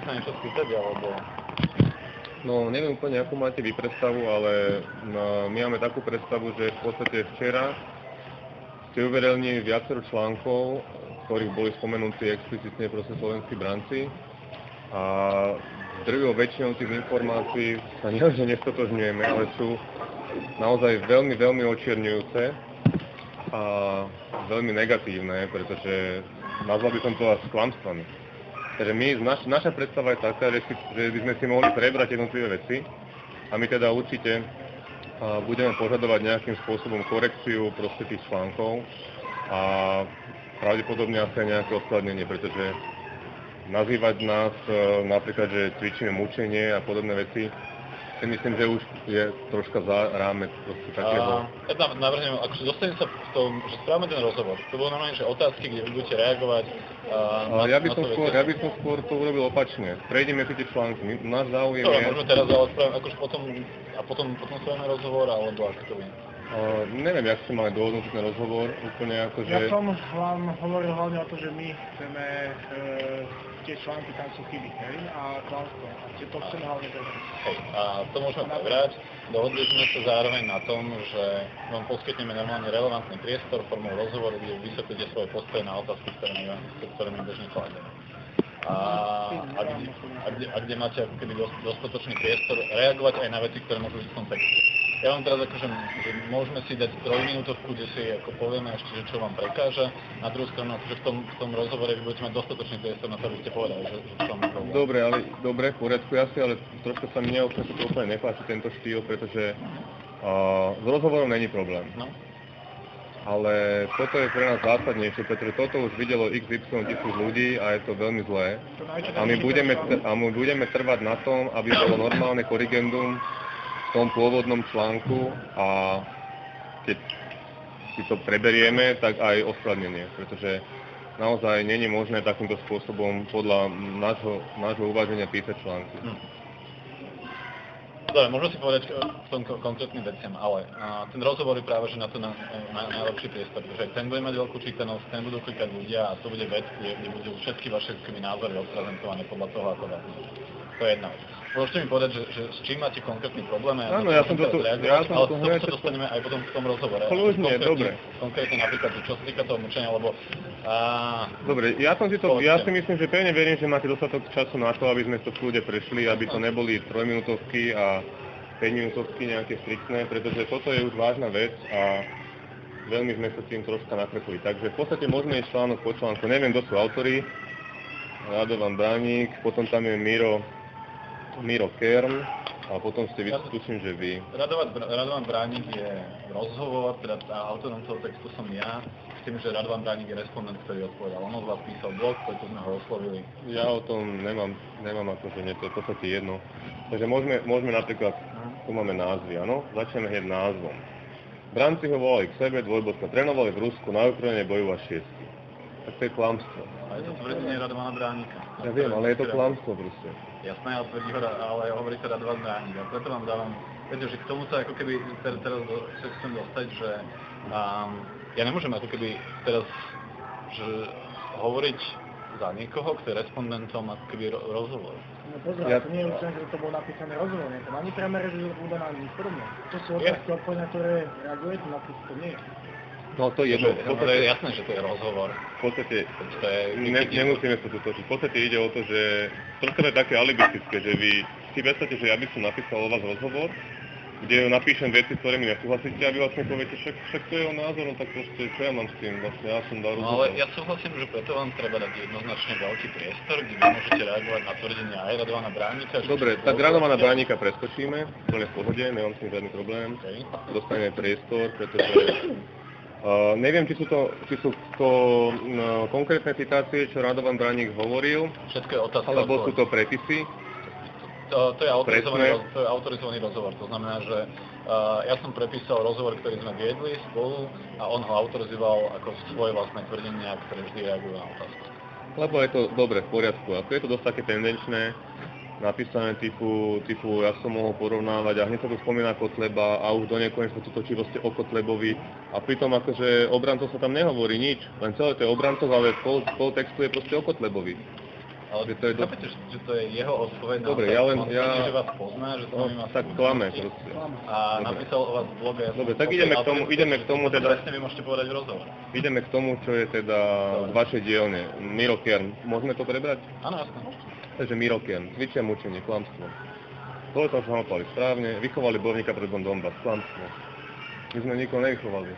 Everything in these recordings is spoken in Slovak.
sa niečo spýtať, alebo... No, neviem úplne, akú máte vy predstavu, ale my máme takú predstavu, že v podstate včera ste uverejnili viacero článkov, v ktorých boli spomenutí explicitne proste slovenskí branci. A drvivou väčšinou tých informácií sa nielenže nestotožňujeme, ale sú naozaj veľmi, veľmi očierňujúce a veľmi negatívne, pretože nazval by som to až klamstvami. Takže naša predstava je taká, že by sme si mohli prebrať jednotlivé veci a my teda určite budeme požadovať nejakým spôsobom korekciu proste tých článkov a pravdepodobne asi aj nejaké ospravedlnenie, pretože nazývať nás napríklad, že cvičíme mučenie a podobné veci, si myslím, že už je troška za rámec proste takého. Ja tam navrhnem, akože dostanem sa v tom, že správame ten rozhovor. To bolo normálne, že otázky, kde vy budete reagovať ja by som skôr to urobil opačne. Prejdeme si tie články. Náš záujem je... Môžeme teraz ale správame, akože potom spravíme rozhovor, alebo ako to bude? Neviem, jak ste mali dohodnúť ten rozhovor, úplne akože... Ja som vám hovoril hlavne o to, že my chceme tie články, tam sú chyby, hej, a klamstvo. A to chceme hlavne prebrať. Hej, a to môžeme prebrať. Dohodli sme sa zároveň na tom, že vám poskytneme normálne relevantný priestor formou rozhovoru, kde vysvetlíte svoje postoje na otázky, ktoré my bežne kladieme. A kde máte ako keby dostatočný priestor reagovať aj na veci, ktoré môžu byť v tom texte. Ja vám teraz akože, že môžeme si dať 3-minútovku, kde si ako povieme ešte, že čo vám prekáža. Na druhú stranu, akože v tom rozhovore vy budete mať dostatočný priestor na to, aby ste povedali, že v tom problém. Dobre, v poriadku, jasne, ale trošku sa mne úplne nepáči tento štýl, pretože s rozhovorom není problém. No. Ale toto je pre nás zásadnejšie, pretože toto už videlo XY tisíc ľudí a je to veľmi zlé. A my budeme trvať na tom, aby bolo normálne korrigendum v tom pôvodnom článku a keď si to preberieme, tak aj ospravedlnenie, pretože naozaj není možné takýmto spôsobom podľa nášho uváženia písať články. Dobre, môžem si povedať v tom konkrétnym veciam, ale ten rozhovor je práve že na to najlepší priestor, pretože ten bude mať veľkú čítanosť, ten budú klikať ľudia a to bude vec, kde budú všetky vaše názory odprezentované podľa toho, ako vás. To je jedna vec. Môžete mi povedať, že s čím máte konkrétny problém? Áno, ja som to ale to sa dostaneme aj potom v tom rozhovore. Kľudne, dobre. Konkrétne napríklad, čo sa týka toho mučenia, lebo... Dobre, ja si myslím, že pevne verím, že máte dostatok času na to, aby sme to v kľude prešli, aby to neboli 3-minútovky a 5-minútovky nejaké striktné, pretože toto je už vážna vec a veľmi sme sa tým troška nakrekli. Takže v podstate môžeme ísť článok po článku. Neviem, kto sú autori. Radovan Braník, potom tam je Miro Kern a potom ste tuším, že vy. Radovan Braník je rozhovor, teda autorom toho textu som ja, s tým, že Radovan Braník je respondent, ktorý odpovedal. On od vás písal blog, preto sme ho oslovili. Ja o tom nemám akože nie, to je v podstate jedno. Takže môžeme napríklad, tu máme názvy, áno? Začneme hneď názvom. Branci ho volali k sebe, dvojbodka, trénovali v Rusku, na Ukrajine bojujú šiestky. Tak to je klamstvo. A je to tvrdenie Radovana Bránika. Ja viem, ale je to klamstvo proste. Jasné, ale hovorí sa Radovan Bránik. A preto vám dávam, viete, že k tomu sa ako keby teraz sa chcem dostať, že ja nemôžem ako keby teraz hovoriť za niekoho, kto je respondentom ako keby rozhovor. No pozor, to nie je určené, že to bol napísané rozhovor, to ani priame reči udaná nič podobné. To sú otázky odpoveď, na ktoré reagujete, na to nie je. No to je jedno. To je jasné, že to je rozhovor. V podstate nemusíme sa tu točiť. V podstate ide o to, že trošku je také alibistické, že vy si predstavte, že ja by som napísal o vás rozhovor, kde napíšem veci, ktoré mi nesúhlasíte a vy vlastne poviete, však to je jeho názor, no tak proste, čo ja mám s tým, vlastne ja som dal rozhovor. No ale ja súhlasím, že preto vám treba dať jednoznačne veľký priestor, kde vy môžete reagovať na tvrdenia aj Radovana Bránika. Dobre, tak Radovana Bránika preskočíme, plne v pohode, nemám s tým žiadny problém. Okay. Dostaneme priestor, pretože neviem, či sú to konkrétne citácie, čo Radovan Bránik hovoril, alebo sú to prepisy. To je autorizovaný rozhovor, to znamená, že ja som prepísal rozhovor, ktorý sme viedli spolu a on ho autorizoval ako svoje vlastné tvrdenia, ktoré vždy reagujú na otázku. Lebo je to dobre, v poriadku, ako je to dosť také tendenčné, napísané typu ja som mohol porovnávať a hneď sa tu spomína Kotleba a už do nekonečna to točí vlastne o Kotlebovi a pritom akože o Brancoch sa tam nehovorí nič, len celé to je o Brancoch, ale pol textu je proste o Kotlebovi. A Ale chápete, že to je jeho odpoveď na Dobre, otázku, že vás pozná, že s vami má tak klame proste. a napísal o vás blog. Dobre, tak ideme k tomu teda... Presne vy môžete povedať v rozhovore. Ideme k tomu, čo je teda z vašej dielne. Miro Kern. Môžeme to prebrať? Áno, jasné. Takže Miro Kern. Cvičia mučenie, klamstvo. Tohle sa samopali správne. Vychovali bojovníka pred Donbass. Klamstvo. My sme nikoho nevychovali.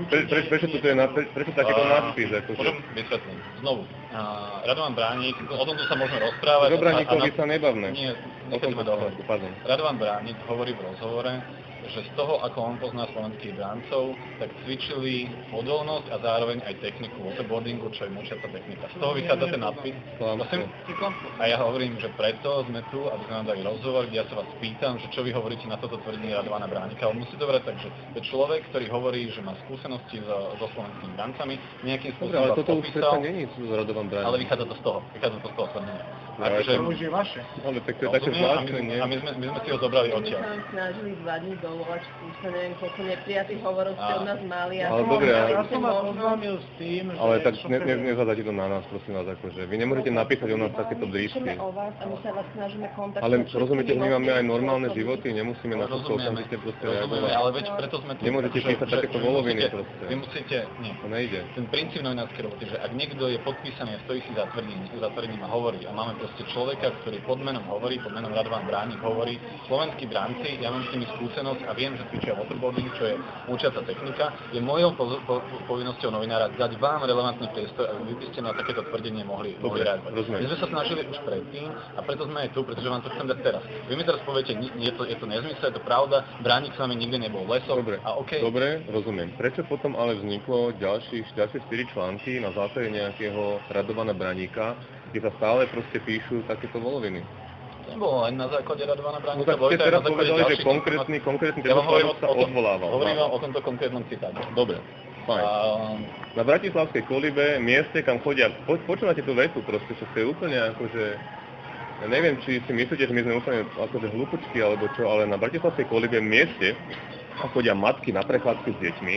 Prečo takéto náspis? Môžem vysvetliť. Znovu. Radovan Bránik, o tomto sa môžeme rozprávať. O Bráníkovi sa nebavme. Nie, nechceme dohovoriť. Radovan Bránik hovorí v rozhovore, že z toho, ako on pozná slovenských bráncov, tak cvičili odolnosť a zároveň aj techniku waterboardingu, čo je mučiaca technika. Z toho vychádza ten nadpis. A ja hovorím, že preto sme tu, aby sme nám dali rozhovor, kde ja sa vás pýtam, že čo vy hovoríte na toto tvrdenie Radovana Bránika. On musí to brať tak, že to je človek, ktorý hovorí, že má skúsenosti so slovenskými bráncami, nejakým spôsobom ale toto už popísal, nie je Radovan Bránik. ale vychádza to z toho tvrdenia. To už je vaše. Ale tak to je také zvláštne, nie? A my sme si ho zobrali odtiaľ. My sa snažili 2 dní dovolať, sa neviem, koľko neprijatých hovorov ste od nás mali. Ale dobre, Ja som vás oznámil s tým, že... Ale tak nezadajte to na nás, prosím vás, akože. Vy nemôžete napísať o nás takéto blízky. Píšeme o vás a my sa vás snažíme kontaktovať. Ale rozumiete, že my máme aj normálne životy, nemusíme na to okamžite proste reagovať. Ale veď preto sme tu. Nemôžete písať takéto voloviny proste. Vy musíte, nie. To nejde. Ten princíp novinárskej roboty, že ak niekto je podpísaný a stojí si za tvrdením a hovorí, a máme proste človeka, ktorý pod menom hovorí, pod menom Radovan Bránik hovorí, slovenskí bránci, ja mám s nimi skúsenosť a viem, že cvičia waterboarding, čo je mučiaca technika, je mojou povinnosťou novinára dať vám relevantný priestor, aby vy by ste na takéto tvrdenie mohli reagovať. My sme sa snažili už predtým a preto sme aj tu, pretože vám to chcem dať teraz. Vy mi teraz poviete, je to nezmysel, je to pravda, Bránik s vami nikdy nebol v lesoch. Dobre, rozumiem. Prečo potom ale vzniklo ďalšie 4 články na základe nejakého Radovana Bránika, kde sa stále proste píšu takéto voloviny? Nebolo len na základe Radovana Bránika. No tak ste teraz povedali, že konkrétny článok sa odvolával. Hovorím o tomto konkrétnom citáte. Dobre, fajn. Na Bratislavskej Kolibe, mieste, kam chodia, počúvate tú vetu proste, čo to je úplne akože... Ja neviem, či si myslíte, že my sme úplne akože hlupočky alebo čo, ale na Bratislavskej Kolibe, mieste, kam chodia matky na prechádzky s deťmi,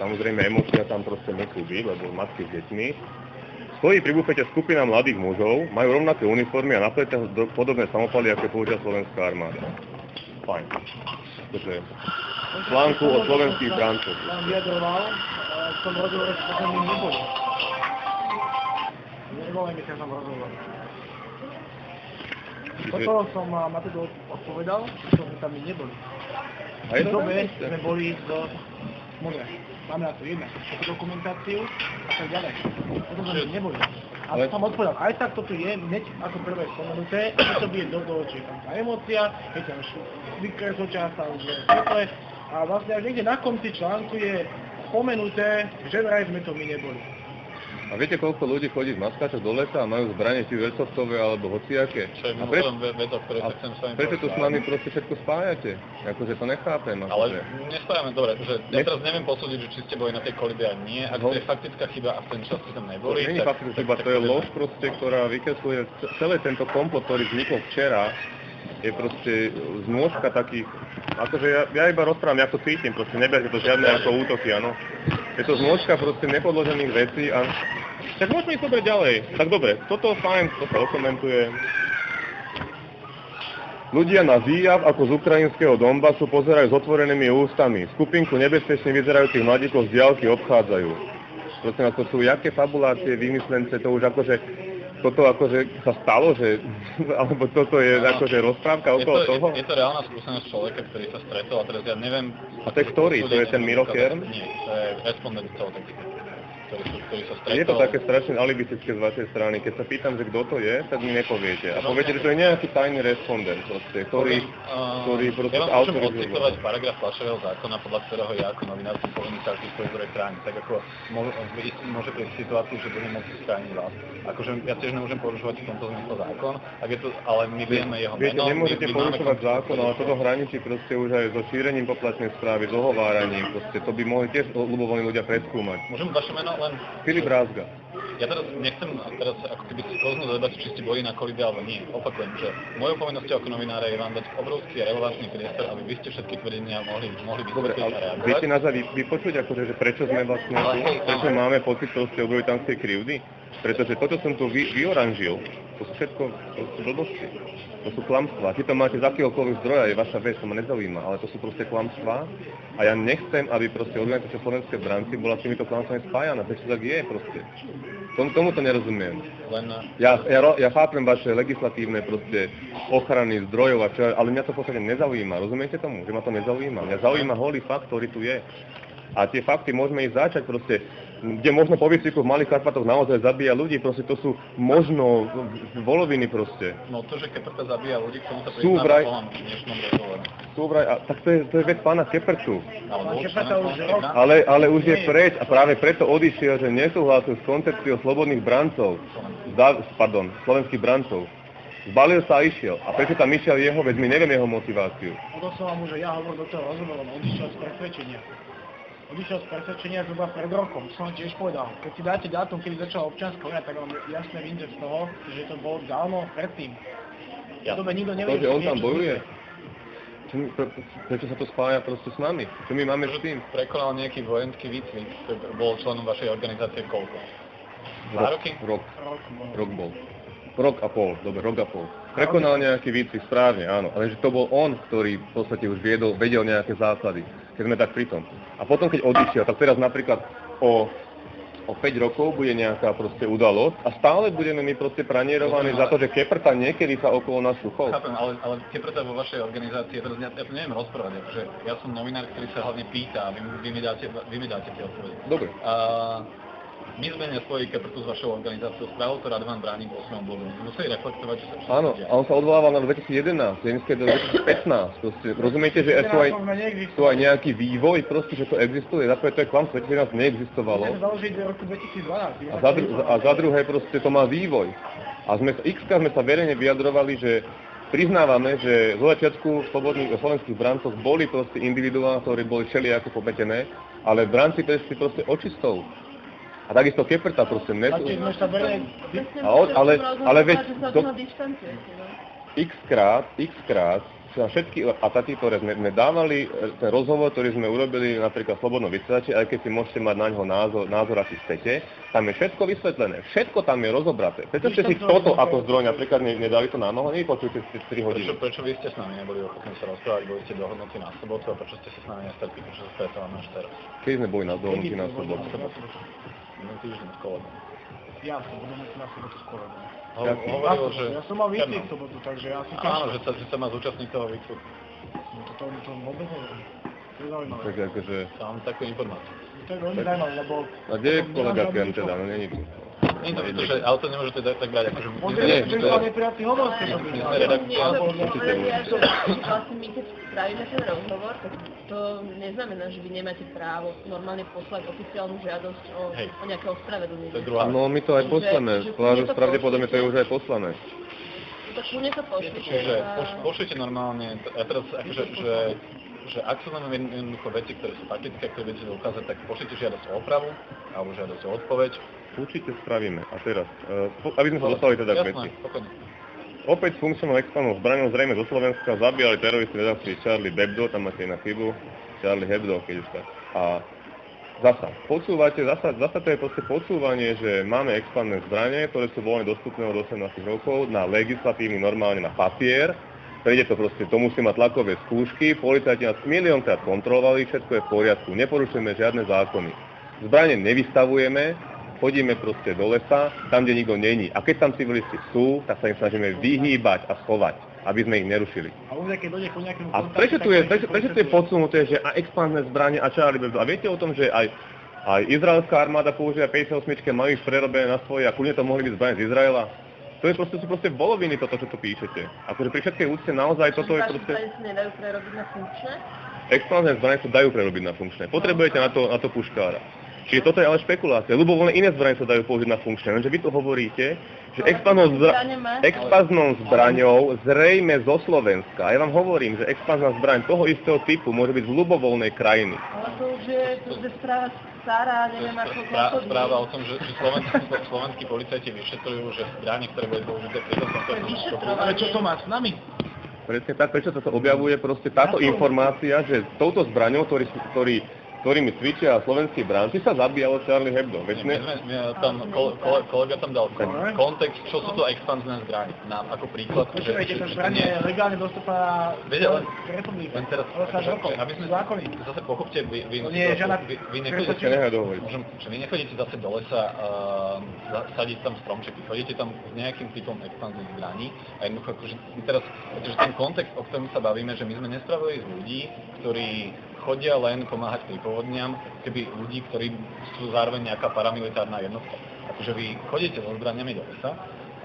samozrejme emócia tam proste nechybí, lebo matky s deťmi, stojí pri bufete skupina mladých mužov, majú rovnaké uniformy a na pleciach podobné samopaly, ako používa slovenská armáda. Fajn. Takže článku o slovenských bráncoch. Vám vyjadroval, v tom rozhovore sa tam neboli. Neboli mi sa tam rozhovor. Toto som na to odpovedal, že sme tam neboli. A je V to dobe tam? sme boli do Modre. Máme na to jednak dokumentáciu a tak ďalej. Potom sme neboli. A som odpovedal, aj tak toto je hneď ako prvé spomenuté, že to bude do očí. Tam tá emócia, keď tam vykreslo časa, už je svetlé. A vlastne až niekde na konci článku je spomenuté, že vraj sme to my neboli. A viete, koľko ľudí chodí v maskáčoch do lesa a majú zbranie či veľsoftové alebo hociaké? Čo je mimochodom vec, o ktorej sa chcem s vami prečo tu s nami proste všetko spájate? Akože to nechápem. Ale nespájame, dobre, že ja teraz neviem posúdiť, že či ste boli na tej Kolibe a nie. Ak to je faktická chyba a v ten čas ste tam neboli, to nie je faktická chyba, to je lož proste, ktorá vykresluje celý tento komplot, ktorý vznikol včera, je proste znôžka takých, akože ja iba rozprávam, ja to cítim, proste neberte to žiadne ako útoky, áno. Je to znôžka proste nepodložených vecí a tak môžeme ísť dobre ďalej. Tak dobre, toto fajn, to sa okomentuje. Ľudia na výjav ako z ukrajinského Donbasu pozerajú s otvorenými ústami. Skupinku nebezpečne vyzerajúcich mladíkov z diaľky obchádzajú. Prosím vás, to sú jaké fabulácie, vymyslence, to už akože toto akože sa stalo, že, alebo toto je akože rozprávka okolo toho? Je to reálna skúsenosť človeka, ktorý sa stretol a teraz ja neviem... A to je ktorý? To je ten Miro Kern? Nie, to je respondent toho takýto, ktorý sa stretol. Je to také strašne alibistické z vašej strany. Keď sa pýtam, že kto to je, tak mi nepoviete. A poviete, že to je nejaký tajný respondent, proste, ktorý proste ja vám môžem odcitovať paragraf flašového zákona, podľa ktorého ja ako novinár som povinný sa vždy svoj zdroj chrániť. Tak ako môže prísť situáciu, že budem môcť chrániť vás. Akože ja tiež nemôžem porušovať v tomto zmysle zákon, ale my vieme jeho meno. Viete, nemôžete porušovať zákon, ale toto hraničí proste už aj so šírením poplačnej správy, s ohováraním, proste to by mohli tiež ľubovoľní ľudia preskúmať. Môžem vaše meno len... Filip Rázga. Ja teraz nechcem ako keby skoznúť do debaty, či ste boli na Kolibe alebo nie. Opakujem, že mojou povinnosťou ako novinára je vám dať obrovský a relevantný priestor, aby vy ste všetky tvrdenia mohli vysvetliť a reagovať. Viete nás vypočuť, akože, že prečo sme vlastne tu? Prečo máme pocit proste obrovitánskej krivdy? Pretože to, čo som tu vyoranžil, to sú všetko blbosti. To sú klamstvá. Či to máte z akéhokoľvek zdroja, je vaša vec, to ma nezaujíma, ale to sú proste klamstvá. A ja nechcem, aby proste organizácia Slovenské v rámci bola s týmito klamstvami spájana. Prečo tak je proste? Tomu to nerozumiem. Ja chápem vaše legislatívne proste ochrany zdrojov a čo, ale mňa to v podstate nezaujíma. Rozumiete tomu? Že ma to nezaujíma. Mňa zaujíma holý fakt, ktorý tu je. A tie fakty môžeme ísť začať proste, kde možno po výcviku v Malých Karpatoch naozaj zabíja ľudí, proste to sú možno voloviny proste. No to, že Keprta zabíja ľudí, k tomu sa priznáme po vám v dnešnom rozhovore. Tak to je vec pána Keprtu. Ale Ale už je preč a práve preto odišiel, že nesúhlasil s koncepciou slobodných brancov, slovenských brancov. Zbalil sa a išiel. A prečo tam išiel jeho, veď my nevieme jeho motiváciu. O to som vám už ja hovoril do toho rozhovoru, on odišiel z presvedčenia. Odišiel z presvedčenia zhruba pred rokom, som tiež povedal. Keď si dáte dátum, kedy začala občianska vojna, tak vám jasne vyjde z toho, že to bolo dávno predtým. V dobe nikto nevie, že on tam bojuje. Prečo sa to spája proste s nami? Čo my máme s tým? Prekonal nejaký vojenský výcvik, bol členom vašej organizácie koľko? 2 roky? Rok bol. Rok a pol. Prekonal nejaký výcvik, správne, áno. Ale že to bol on, ktorý v podstate už vedel nejaké zásady. Keď sme tak pri tom. A potom, keď odišiel, tak teraz napríklad o 5 rokov bude nejaká proste udalosť a stále budeme my proste pranierovaní za to, že Keprta niekedy sa okolo nás šuchol. Chápem, ale Keprta vo vašej organizácii, teraz ja to neviem rozprávať, že ja som novinár, ktorý sa hlavne pýta a vy mi dáte tie odpovede. Dobre. My sme nespojili Keprtu s vašou organizáciou, spravil to Radovan Bránik v 8. blogu. Museli reflektovať, že sa všetko áno, a on sa odvolával na 2011, Zemské do 2015. Proste, rozumiete, že sú aj nejaký vývoj, proste, že to existuje. Za prvé to je klamstvo, 2011 neexistovalo. A za druhé proste to má vývoj. A x-ka sme sa verejne vyjadrovali, že priznávame, že zo začiatku slovenských brancov boli proste individuálne, ktorí boli všelijako pometené, ale branci proste očistov. A takisto Keprta proste ale veď x-krát všetky ataky, ktoré sme dávali, ten rozhovor, ktorý sme urobili napríklad v Slobodnom vysielači, aj keď si môžete mať na ňo názor, aký chcete, tam je všetko vysvetlené, všetko tam je rozobraté. Prečo ste si toto ako zdroj napríklad nedali to nám, ale nevypočujte si 3 hodiny. Prečo vy ste s nami neboli ochotní sa rozprávať, boli ste dohodnutí na sobotu a prečo ste sa s nami nestretli, prečo sa stretávame až teraz? Keď sme boli dohodnutí na sobotu? Týždeň s kolegom. Ja som dohodnutý na sobotu s kolegom. Hovoril, že... Ja som mal výcvik v sobotu, takže ja si áno, že sa má zúčastniť toho výcviku. No to vôbec neviem. To je zaujímavé. Takže akože... Mám takú informáciu. To je veľmi zaujímavé, lebo... A kde je kolega Ken teda? No není tu. Nie to vidíte, že, ale to nemôžete tak brať, akože... Nie, že to je neprijatý hovor, keď to vlastne my keď spravíme ten rozhovor, tak to neznamená, že vy nemáte právo normálne poslať oficiálnu žiadosť o nejaké ospravedlnenie. No my to aj pošleme, pravdepodobne to je už aj poslané. Tak kľudne to pošlite. Čiže pošlite normálne, a teraz akože, že ak sú tam jednoducho veci, ktoré sú faktické, ktoré viete ukázať, tak pošlite žiadosť o opravu, alebo žiadosť o odpoveď. Určite spravíme. A teraz, aby sme sa dostali teda k veci. Opäť s funkčnou expandnou zbraňou zrejme zo Slovenska zabíjali teroristi redakcii Charlie Hebdo, tam máte na chybu, Charlie Hebdo, keď už tak. A zasa to je proste počúvanie, že máme expandné zbranie, ktoré sú voľne dostupné od 18 rokov na legislatívny, normálne na papier. Prejde to proste, to musí mať tlakové skúšky, policajti nás miliónkrát kontrolovali, všetko je v poriadku, neporušujeme žiadne zákony. Zbranie nevystavujeme, chodíme proste do lesa, tam, kde nikto není. A keď tam civilisti sú, tak sa im snažíme vyhýbať a schovať, aby sme ich nerušili. A prečo tu je podsunuté, že aj expandné zbranie a Charlie Hebdo? A viete o tom, že aj izraelská armáda používa 58, majú ich prerobené na svoje a kľudne to mohli byť zbranie z Izraela? To sú proste voloviny toto, čo tu píšete. Akože pri všetkej úcte naozaj toto je proste... Zbranie sa nedajú prerobiť na funkčné? Expandné zbranie sa dajú prerobiť na funkčné. Potrebujete na to puškára. Čiže toto je ale špekulácia. Ľubovoľné iné zbranie sa dajú použiť na funkčné. Lenže vy tu hovoríte, že expandnou zbraňou zrejme zo Slovenska. Ja vám hovorím, že expandná zbraň toho istého typu môže byť z ľubovoľnej krajiny. Ale to už je správa stará, neviem ako správa o tom, že slovenskí policajti vyšetrujú, že zbranie, ktoré boli použité pri tom ale čo to má s nami? Presne tak, prečo sa to objavuje proste táto informácia, že touto zbraňou, ktorý ktorými cvičia slovenskí bránci, sa zabíjalo Charlie Hebdo. Kolega tam dal kontext, čo sú to expanzné zbrane. Ako príklad, že zbranie je legálne dostupná v republike. Len teraz, aby sme zase pochopte, vy nechodíte zase do lesa sadiť tam stromčeky, chodíte tam s nejakým typom expanzných zbraní a jednoducho akože teraz, pretože ten kontext, o ktorom sa bavíme, že my sme nespravili z ľudí, ktorí chodia len pomáhať pri povodniam, keby ľudí, ktorí sú zároveň nejaká paramilitárna jednotka. Akože vy chodíte so zbraniami do lesa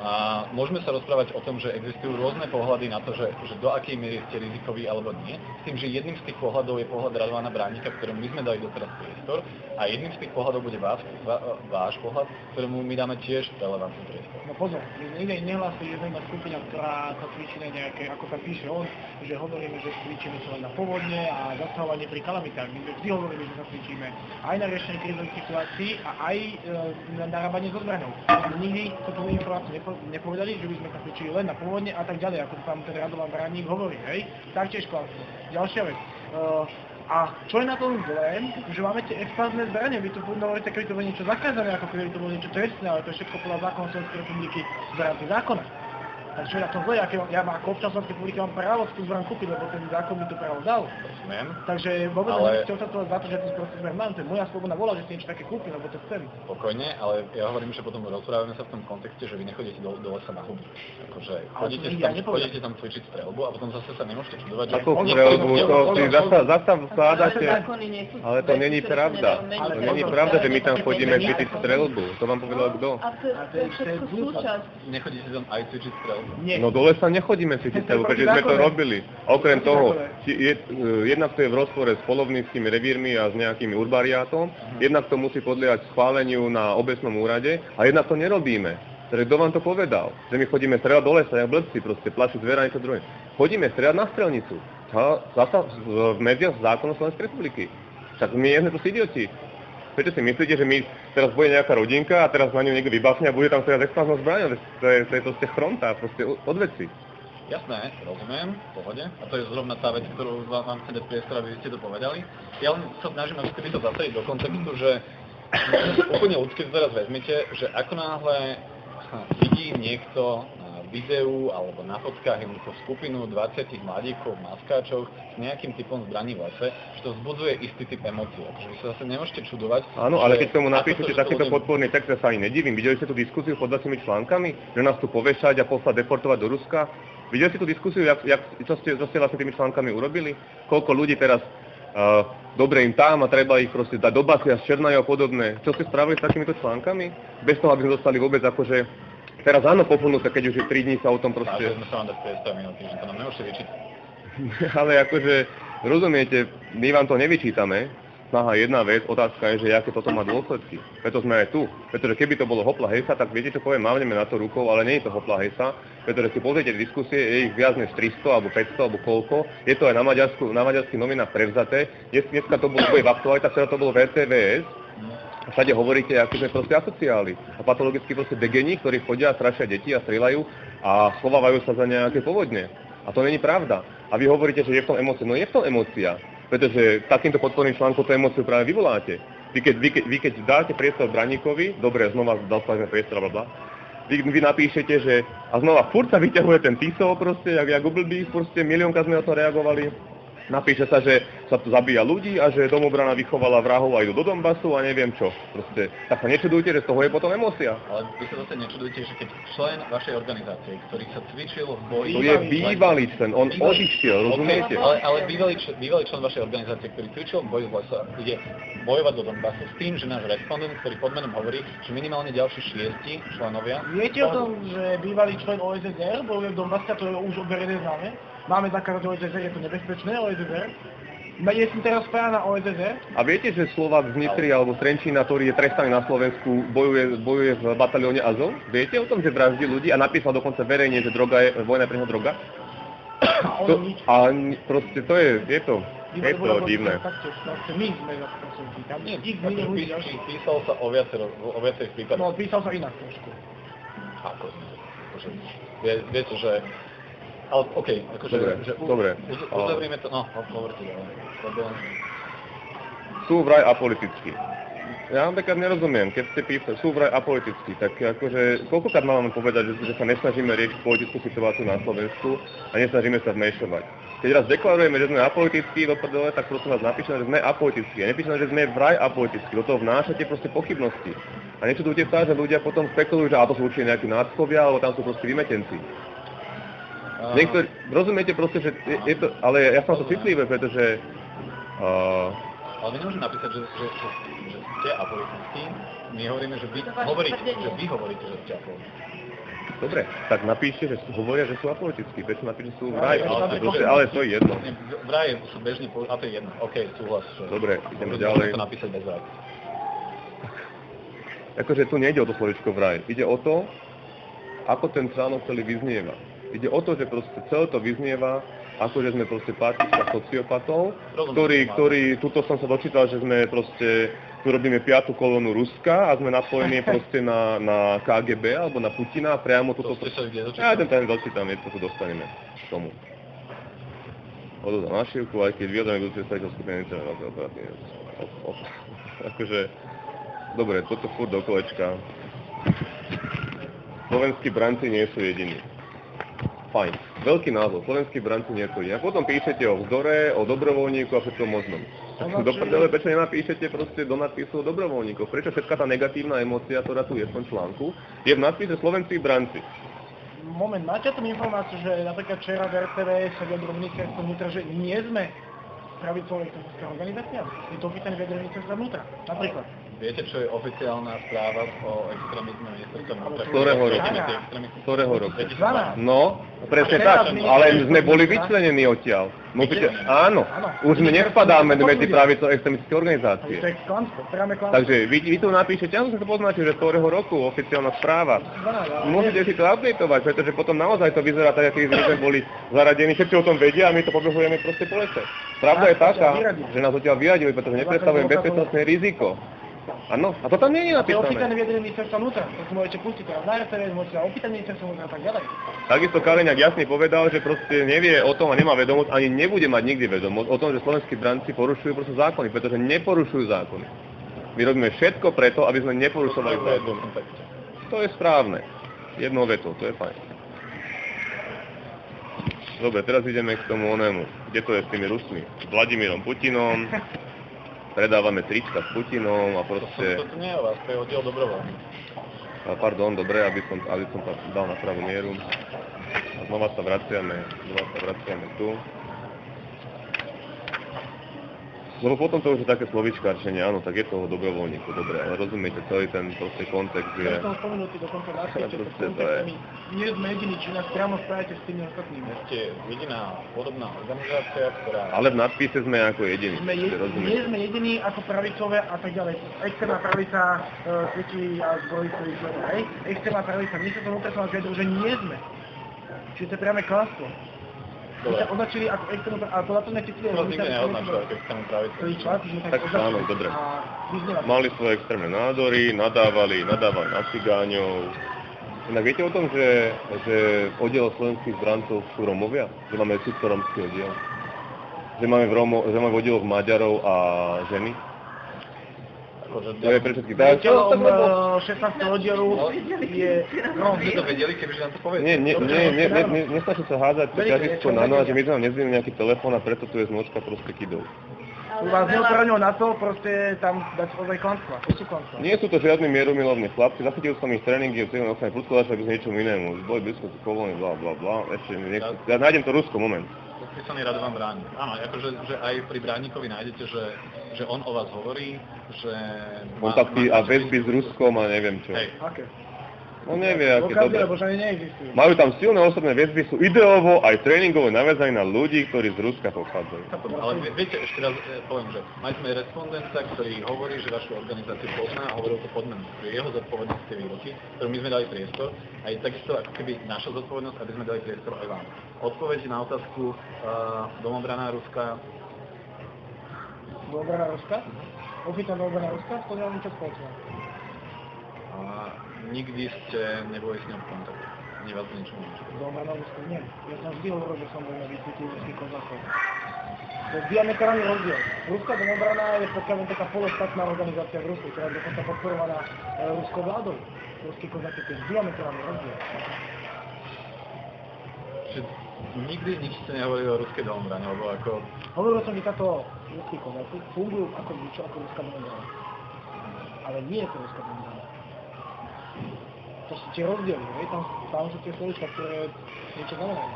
a môžeme sa rozprávať o tom, že existujú rôzne pohľady na to, že do akej miery ste rizikoví alebo nie. S tým, že jedným z tých pohľadov je pohľad Radovana Bránika, ktorému my sme dali doteraz priestor, a jedným z tých pohľadov bude váš pohľad, ktorému my dáme tiež relevantný priestor. No pozor, nikde nehlasí jedna skupina, ktorá sa cvičí na nejaké, ako tam píše on, že hovoríme, že cvičíme sa len na povodne a zasahovanie pri kalamitách. My vždy hovoríme, že sa cvičíme aj na riešenie krízových situácií a aj na narábanie so zbraňou. Nikdy túto informáciu nepovedali, že by sme sa cvičili len na povodne a tak ďalej, ako tam ten Radovan Bránik hovorí, hej? Taktiež klamstvo. Ďalšia vec. A čo je na tom zlé, že máme tie expanzné zbranie, vy tu hovoríte, keby to bolo niečo zakázané, ako keby to bolo niečo trestné, ale to je všetko podľa zákona Slovenskej republiky v rámci zákona. Takže čo je na tom zlé, ja ako občan Slovenskej republiky mám právo tú zbraň kúpiť, lebo ten zákon mi to právo dal. Rozumiem. Takže vôbec nechcete odsadzovať za to, že tú proste zbraň mám, to je moja slobodná voľa, že si niečo také kúpim, lebo to chcem. Spokojne, ale ja hovorím, že potom rozprávame sa v tom kontexte, že vy nechodíte do lesa na huby. Akože chodíte tam cvičiť streľbu a potom zase sa nemôžete čudovať, že... Ako streľbu, to si zasa vkládate, ale to není pravda. To není pravda, že my tam chodíme cvičiť streľbu. To vám povedal kto? A to je všetko súčasť. Nechodíte tam aj cvičiť streľbu? No do lesa nechodíme cvičiť streľbu, pretože sme to robili. A okrem toho, jednak to je v rozpore s polovníckymi revírmi a s nejakými urbariátom, jednak to musí podliehať schváleniu na obecnom úrade a jednak to nerobíme. Takže kto vám to povedal? Že my chodíme strieľať do lesa, jak blbci, proste plašiť zviera, niečo druhé. Chodíme strieľať na strelnicu. Zasa v medziach zákonu Slovenskej republiky. Však my sme proste idioti. Prečo si myslíte, že my teraz bude nejaká rodinka a teraz na ňu niekto vybafne a bude tam strieľať expanznou zbraňou? To je proste fronta, proste odveci. Jasné, rozumiem, v pohode. A to je zrovna tá vec, ktorú vám chcem dať priestor, aby ste to povedali. Ja len sa snažím, ako keby to zasadiť do kontextu, že úplne ľudské teraz vezmite, že ako náhle vidí niekto na videu alebo na fotkách jednoducho skupinu 20 mladíkov, maskáčov s nejakým typom zbraní v lese, že to vzbudzuje istý typ emócií. Takže vy sa zase nemôžete čudovať. Áno, ale keď tomu napíšete takýto podporný text, ja sa ani nedivím. Videli ste tú diskusiu pod 20 článkami, že nás tu povešať a poslať deportovať do Ruska? Videli ste tú diskusiu, čo ste vlastne tými článkami urobili? Koľko ľudí teraz dobre im tam a treba ich proste dať do basy a zčernajú a podobné. Čo ste spravili s takýmito článkami? Bez toho, aby sme dostali vôbec akože teraz áno poplnuté, keď už je 3 dní sa o tom proste... Takže sme sa vám dať priestor minúty, že to nám nemôžete vyčítať. Ale akože, rozumiete, my vám to nevyčítame. Snaha jedna vec, otázka je, že aké toto má dôsledky. Preto sme aj tu. Pretože keby to bolo hopla hejsa, tak viete čo poviem, mávneme na to rukou, ale nie je to hopla hejsa. Pretože si pozriete diskusie, je ich viac než 300 alebo 500 alebo koľko. Je to aj na maďarských novinách prevzaté. Dneska to bolo v aktualitách, včera to bolo v RTVS. A všade hovoríte, akí sme proste asociáli. A patologicky proste degeni, ktorí chodia a strašia deti a strieľajú a schovávajú sa za nejaké povodne. A to není pravda. A vy hovoríte, že je v tom emócia. No je v tom emócia. Pretože takýmto podporným článkom tú emóciu práve vyvoláte. Vy keď dáte priestor Braníkovi, dobre, znova dostávame priestor, blablabla, vy napíšete, že a znova furt sa vyťahuje ten Tisov proste, jak blbí, proste miliónkrát sme na to reagovali. Napíše sa, že sa tu zabíja ľudí a že domobrana vychovala vrahov aj do Donbasu a neviem čo. Proste, tak sa nečudujte, že z toho je potom emócia. Ale vy sa zase nečudujte, že keď člen vašej organizácie, ktorý sa cvičil v boji... To je bývalý člen, on odišiel, rozumiete? Ale bývalý člen vašej organizácie, ktorý cvičil v boji v lese, ide bojovať do Donbasu s tým, že náš respondent, ktorý pod menom hovorí, že minimálne ďalší 6 členovia... Viete o tom, že bývalý člen OSZR bojuje v Donbasse, to je už overené známe? Máme zakázať OSZR, je to nebezpečné OSZR? Je som teraz spájana na OSZR? A viete, že Slovák z Nitry alebo Trenčína, ktorý je trestaný na Slovensku, bojuje v batalióne Azov? Viete o tom, že vraždí ľudí a napísal dokonca verejne, že vojna je pre neho droga? A proste to je to divné. My sme zaprosili, tam písal sa o viacerých prípadoch. No, písal sa inak trošku. Ako? Viete, že... Ale okej, akože... Dobre. Uzavrieme to, no, hovorte ďalej. sú vraj apolitickí. Ja napríklad nerozumiem, keď ste písali, sú vraj apolitickí, tak akože koľkokrát máme povedať, že sa nesnažíme riešiť politickú situáciu na Slovensku a nesnažíme sa vmešovať. Keď raz deklarujeme, že sme apolitickí do prdele, tak prosím vás napíšeme, že sme apolitickí. A nepíšeme, že sme vraj apolitickí. Do toho vnášate proste pochybnosti. A nečudujte sa, že ľudia potom spekulujú, že to sú určite nejakí náckovia, alebo tam sú proste vymetenci. Niektorí, rozumiete proste, že je to, ale ja som to citlivý, pretože ale my nemôžeme napísať, že ste apolitickí. My hovoríme, že vy hovoríte, že ste apolitickí. Dobre, tak napíšte, že hovoria, že sú apolitickí. Prečo napíšte, že sú vraj, ale to je jedno. Vraj sú bežne, a to je jedno. OK, súhlas. Dobre, ideme ďalej. Môžeme to napísať bez vraj. Akože tu nejde o to slovičko vraj. Ide o to, ako ten článok celý vyznieva. Ide o to, že proste celé to vyznieva, akože sme proste partička sociopatov, ktorí, tuto som sa dočítal, že sme proste, tu robíme 5. kolónu Ruska a sme napojení proste na KGB alebo na Putina a priamo tuto... Ja ten dočítam, niečo tu dostaneme k tomu. Odozda našivku, aj keď vyjadrujeme budúci predstaviteľ skupiny veľké operatívne. Akože, dobre, toto furt do kolečka. Slovenskí branci nie sú jediní. Fajn. Veľký názov. Slovenskí branci nie sú jediní. A potom píšete o vzdore, o dobrovoľníku a všetko možnom. Do prdele, prečo nenapíšete proste do nadpisu o dobrovoľníkoch? Prečo všetká tá negatívna emócia, ktorá tu je v tom článku, je v nadpise slovenskí branci? Moment, máte tam informáciu, že napríklad včera v RTV sa vyjadrilo ministerstvo vnútra, že nie sme pravicová extrémistická organizácia? Je to opýtané vyjadrenie ministerstva vnútra, napríklad. Viete, čo je oficiálna správa o extrémizme ministerstva vnútra? Ktorého roku? No, presne tak, ale sme boli vyčlenení odtiaľ. Áno, už my nevpadáme medzi pravicové extrémistické organizácie. To je klamstvo, priame klamstvo. Takže vy tu napíšete, ja som to poznačil, že z ktorého roku oficiálna správa. Môžete si to updateovať, pretože potom naozaj to vyzerá tak, aký sme boli zaradení, všetci o tom vedia a my to pobehujeme proste po lese. Pravda je taká, že nás odtiaľ vyradili, pretože nepredstavujem bezpečnostné riziko. Áno, a to tam nie je napísané. To je opýtané vyjadrenie ministerstva vnútra, to si môžete pustiť teraz na RTV, môžete sa opýtať ministerstva vnútra a tak ďalej. Takisto Kaliňák jasne povedal, že proste nevie o tom a nemá vedomosť, ani nebude mať nikdy vedomosť o tom, že slovenskí branci porušujú proste zákony, pretože neporušujú zákony. My robíme všetko preto, aby sme neporušovali zákony. To je správne. Jednou vetou, to je fajn. Dobre, teraz ideme k tomu onému. Kde to je s tými Rusmi? S Vladimírom Putinom. Predávame trička s Putinom a proste... To nie je o vás, to je oddiel dobrovoľný. Pardon, dobre, aby som to dal na pravú mieru. A znova sa vraciame tu. Lebo potom to už je také slovíčkarčenie, áno, tak je toho dobrovoľníku, dobre, ale rozumiete celý ten proste kontext, že... Ja som spomenutý dokonca na svete, to kontextami. Nie sme jediní, či nás priamo spájate s tými ostatnými. Ste jediná podobná organizácia, ktorá... Ale v nadpise sme ako jediní, nie sme jediní ako pravicové a tak ďalej. Extrémna pravica cvičí a zbrojí svojich členov, hej? Extrémna pravica, my sa to vnútra som vás vyjadril, že nie sme. Čiže to je priame klamstvo. My sa označili ako extrémnu pravicu, ale podľa toho necítili... To nikto neoznačil ako extrémnu pravicu. Tak áno, dobre. Mali svoje extrémne názory, nadávali na cigáňov. Inak viete o tom, že oddiel slovenských brancov sú Rómovia? Že máme súdko rómsky oddiel? Že máme v oddieloch Maďarov a ženy? To je pre všetkých. Riaditeľom 16. oddielu je... No, my to vedeli, kebyže nám to povedali. Nie, nestačí sa házať ťažisko na noha, že my sme nám nezvili nejaký telefón a preto tu je znožka proste kidov. U vás neoprávňujú na to, proste tam dať ozaj klamstva. Nie sú to žiadni mierumilovní chlapci, zachytil som ich tréningy v civilnej ochrane prúdko začali k niečomu inému. Boj blízko sú kolóny, blablabla, ešte niekto... Ja nájdem to Rusko, moment. Podpísaný Radovan Bránik. Áno, akože že aj pri Bránikovi nájdete, že on o vás hovorí, že... Kontakty a väzby s Ruskom a neviem čo. Hej. Aké? No nevie, aké dobre. Lebo že neexistujú. Majú tam silné osobné väzby, sú ideovo aj tréningovo naviazaní na ľudí, ktorí z Ruska pochádzajú. Ale viete, ešte raz poviem, že mali sme respondenta, ktorý hovorí, že vašu organizáciu pozná a hovoril to podmenu. Jeho zodpovednosť tie výroky, ktorú my sme dali priestor, a je takisto ako keby naša zodpovednosť, aby sme dali priestor aj vám. Odpoveď na otázku domobrana Ruska. Domobrana Ruska? Oficiálna domobrana Ruska? To nemám niečo spoločné. Nikdy ste neboli s ňou v kontakte. Nie vás niečo môže. Domobrana Ruska? Nie. Ja som vždy hovoril, že som bol na výskytí ruských kozákov. To je diametrálny rozdiel. Ruská domobrana je pokiaľ taká pološtátna organizácia v Rusku, ktorá je dokonca podporovaná ruskou vládou. Ruský kozáky, to je diametrálny rozdiel. Nikdy nič ste nehovorili o ruskej domobrane, lebo ako... Hovoril som, že táto ruskí kozáky fungujú ako ruská domobrana. Ale nie je to ruská domobrana. To sú tie rozdiely, tam sú tie slovička, ktoré niečo znamenajú.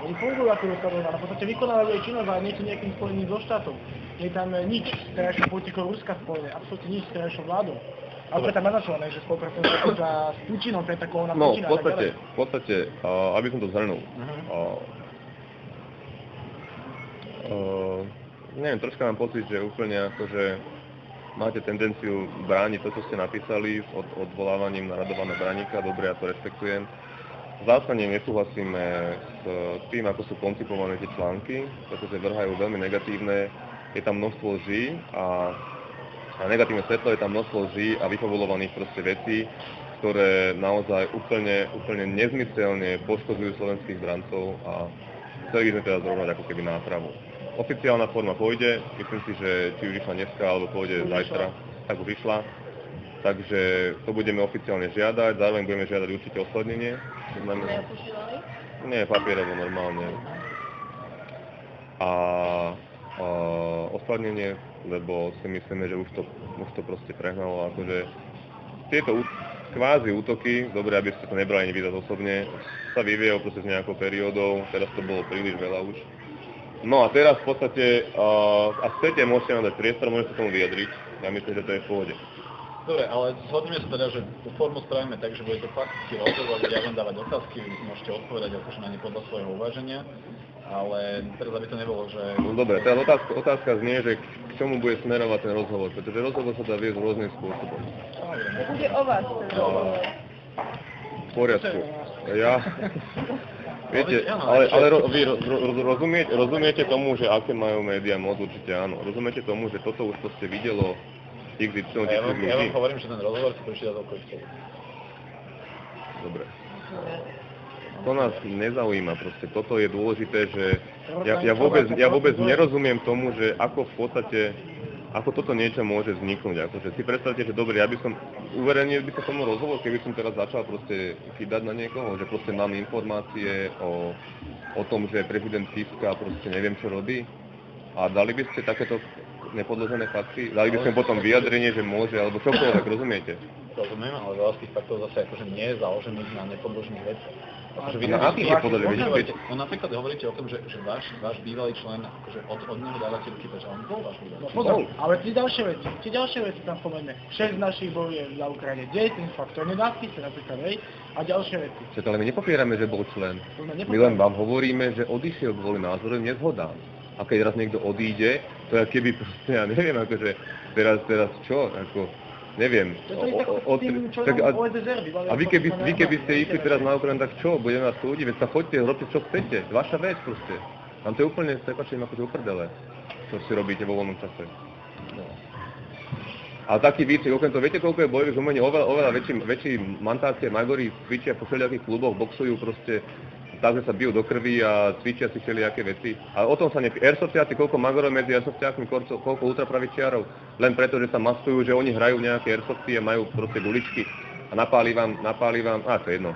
Oni fungujú ako ruská domobrana, v podstate vykonávajú aj činnosť, ale nie sú nejakým spojením so štátom. Nie je tam nič s terajšou politikou Ruska spojené, absolútne nič s terajšou vládou. Ale to je tam naznačované, že spolupracujú s Putinom, to je takovou na Putina a tak ďalej. V podstate, aby som to zhrnul, neviem, troška mám pocit, že úplne akože máte tendenciu brániť to, čo ste napísali s odvolávaním na Radovana Braníka, dobre, ja to rešpektujem. Zásadne nesúhlasíme s tým, ako sú koncipované tie články, pretože vrhajú veľmi negatívne, je tam množstvo lží a negatívne svetlo, je tam množstvo lží a vyfabulovaných proste vecí, ktoré naozaj úplne nezmyselne poškodzujú slovenských brancov a chceli by sme teda zrovnať ako keby nápravu. Oficiálna forma pôjde, myslím si, že či už išla dneska alebo pôjde zajtra, tak už išla. Takže to budeme oficiálne žiadať, zároveň budeme žiadať určite oslednenie. Neopošívali? Nie, papierovo normálne. A oslednenie, lebo si myslíme, že už to proste prehnalo. Akože tieto kvázi útoky, dobre, aby ste to nebrali ani vydať osobne, sa vyvíjajú proste s nejakou periódou, teraz to bolo príliš veľa už. No a teraz v podstate, ak chcete, môžete nám dať priestor, môžete sa tomu vyjadriť. Ja myslím, že to je v pohode. Dobre, ale zhodneme sa teda, že tú formu spravíme tak, že bude to faktický rozhovor, kde ja vám dávať otázky, vy môžete odpovedať akože na ne podľa svojho uváženia, ale teraz aby to nebolo, že... No dobre, teraz otázka znie, že k čomu bude smerovať ten rozhovor, pretože rozhovor sa dá viesť rôznym spôsobom. To bude o vás ten rozhovor. V poriadku. Ja... Viete, ale vy rozumiete tomu, že aké majú médiá moc, určite áno. Rozumiete tomu, že toto už proste videlo XY ľudí. Ja vám hovorím, že ten rozhovor si prečíta toľko chcel. Dobre. To nás nezaujíma proste. Toto je dôležité, že ja vôbec nerozumiem tomu, že ako v podstate, ako toto niečo môže vzniknúť. Akože si predstavte, že dobre, ja by som uverejnil by som tomu rozhovor, keby som teraz začal proste kýdať na niekoho, že proste mám informácie o tom, že prezident Kiska proste neviem čo robí. A dali by ste takéto nepodložené fakty? Dali by sme potom vyjadrenie, že môže, alebo čokoľvek, rozumiete? Rozumiem, ale veľa z tých faktov zase akože nie je založených na nepodložených veciach. Akože vy napríklad hovoríte o tom, že váš bývalý člen, akože od neho dávate ruky, takže on bol váš bývalý člen. Pozor, ale tie ďalšie veci tam spomeňme. 6 našich bojuje za Ukrajine, kde je ten fakt, to nedá v spise napríklad, hej? A ďalšie veci. Čiže ale my nepopierame, že bol člen. My len vám hovoríme, že odišiel kvôli názorovým nezhodám. A keď raz niekto odíde, to je keby proste, ja neviem, akože teraz čo, ako, neviem. A vy keby ste išli teraz na Ukrajinu, tak čo, budeme vás súdiť, veď sa choďte, robte čo chcete, vaša vec proste. Tam to je úplne, prepačujem, akože uprdele, čo si robíte vo voľnom čase. No. A taký výcvik, okrem toho, viete, koľko je bojových umení, oveľa väčší mantácie, magorí cvičia po všelijakých kluboch, boxujú proste, takže sa bijú do krvi a cvičia si všelijaké veci. A o tom sa nepí. Airsoftiaci, koľko magorov medzi airsoftiakmi, koľko ultrapravičiarov, len preto, že sa maskujú, že oni hrajú nejaké airsofty a majú proste guličky a napáli vám, to je jedno.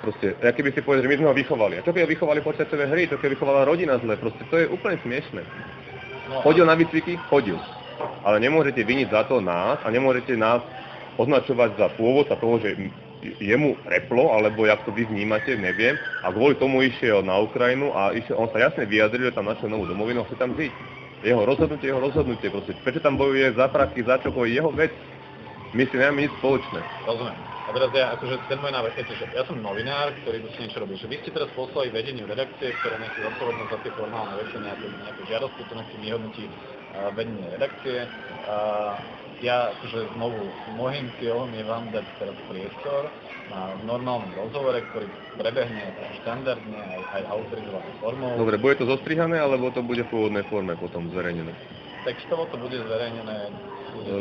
Proste, aký by ste povedali, že my sme ho vychovali. A čo keď ho vychovali počasové hry, čo keď vychovala rodina zle, proste to je úplne smiešné. Chodil na výcviky? Chodil. Ale nemôžete viniť za to nás a nemôžete nás označovať za pôvodca toho, že jemu replo, alebo jak to vy vnímate, neviem, a kvôli tomu išiel na Ukrajinu a on sa jasne vyjadril, že tam našiel novú domovinu a chce tam žiť. Jeho rozhodnutie, proste. Prečo tam bojuje za prachy, za čokoľvek, jeho vec. My si nemáme nič spoločné. Rozumiem. A teraz akože ten môj návrh je, že ja som novinár, ktorý tu si niečo robí. Že vy ste teraz poslali vedeniu redakcie, ktoré nesú zodpovednosť za tie formálne veci, nejaké žiadosti, to nechci vyhodnotí vedenie redakcie. Ja akože znovu, môjim cieľom je vám dať teraz priestor na normálnom rozhovore, ktorý prebehne štandardne aj autorizovanou formou. Dobre, bude to zostrihané, alebo to bude v pôvodnej forme potom zverejnené? Textovo to bude zverejnené.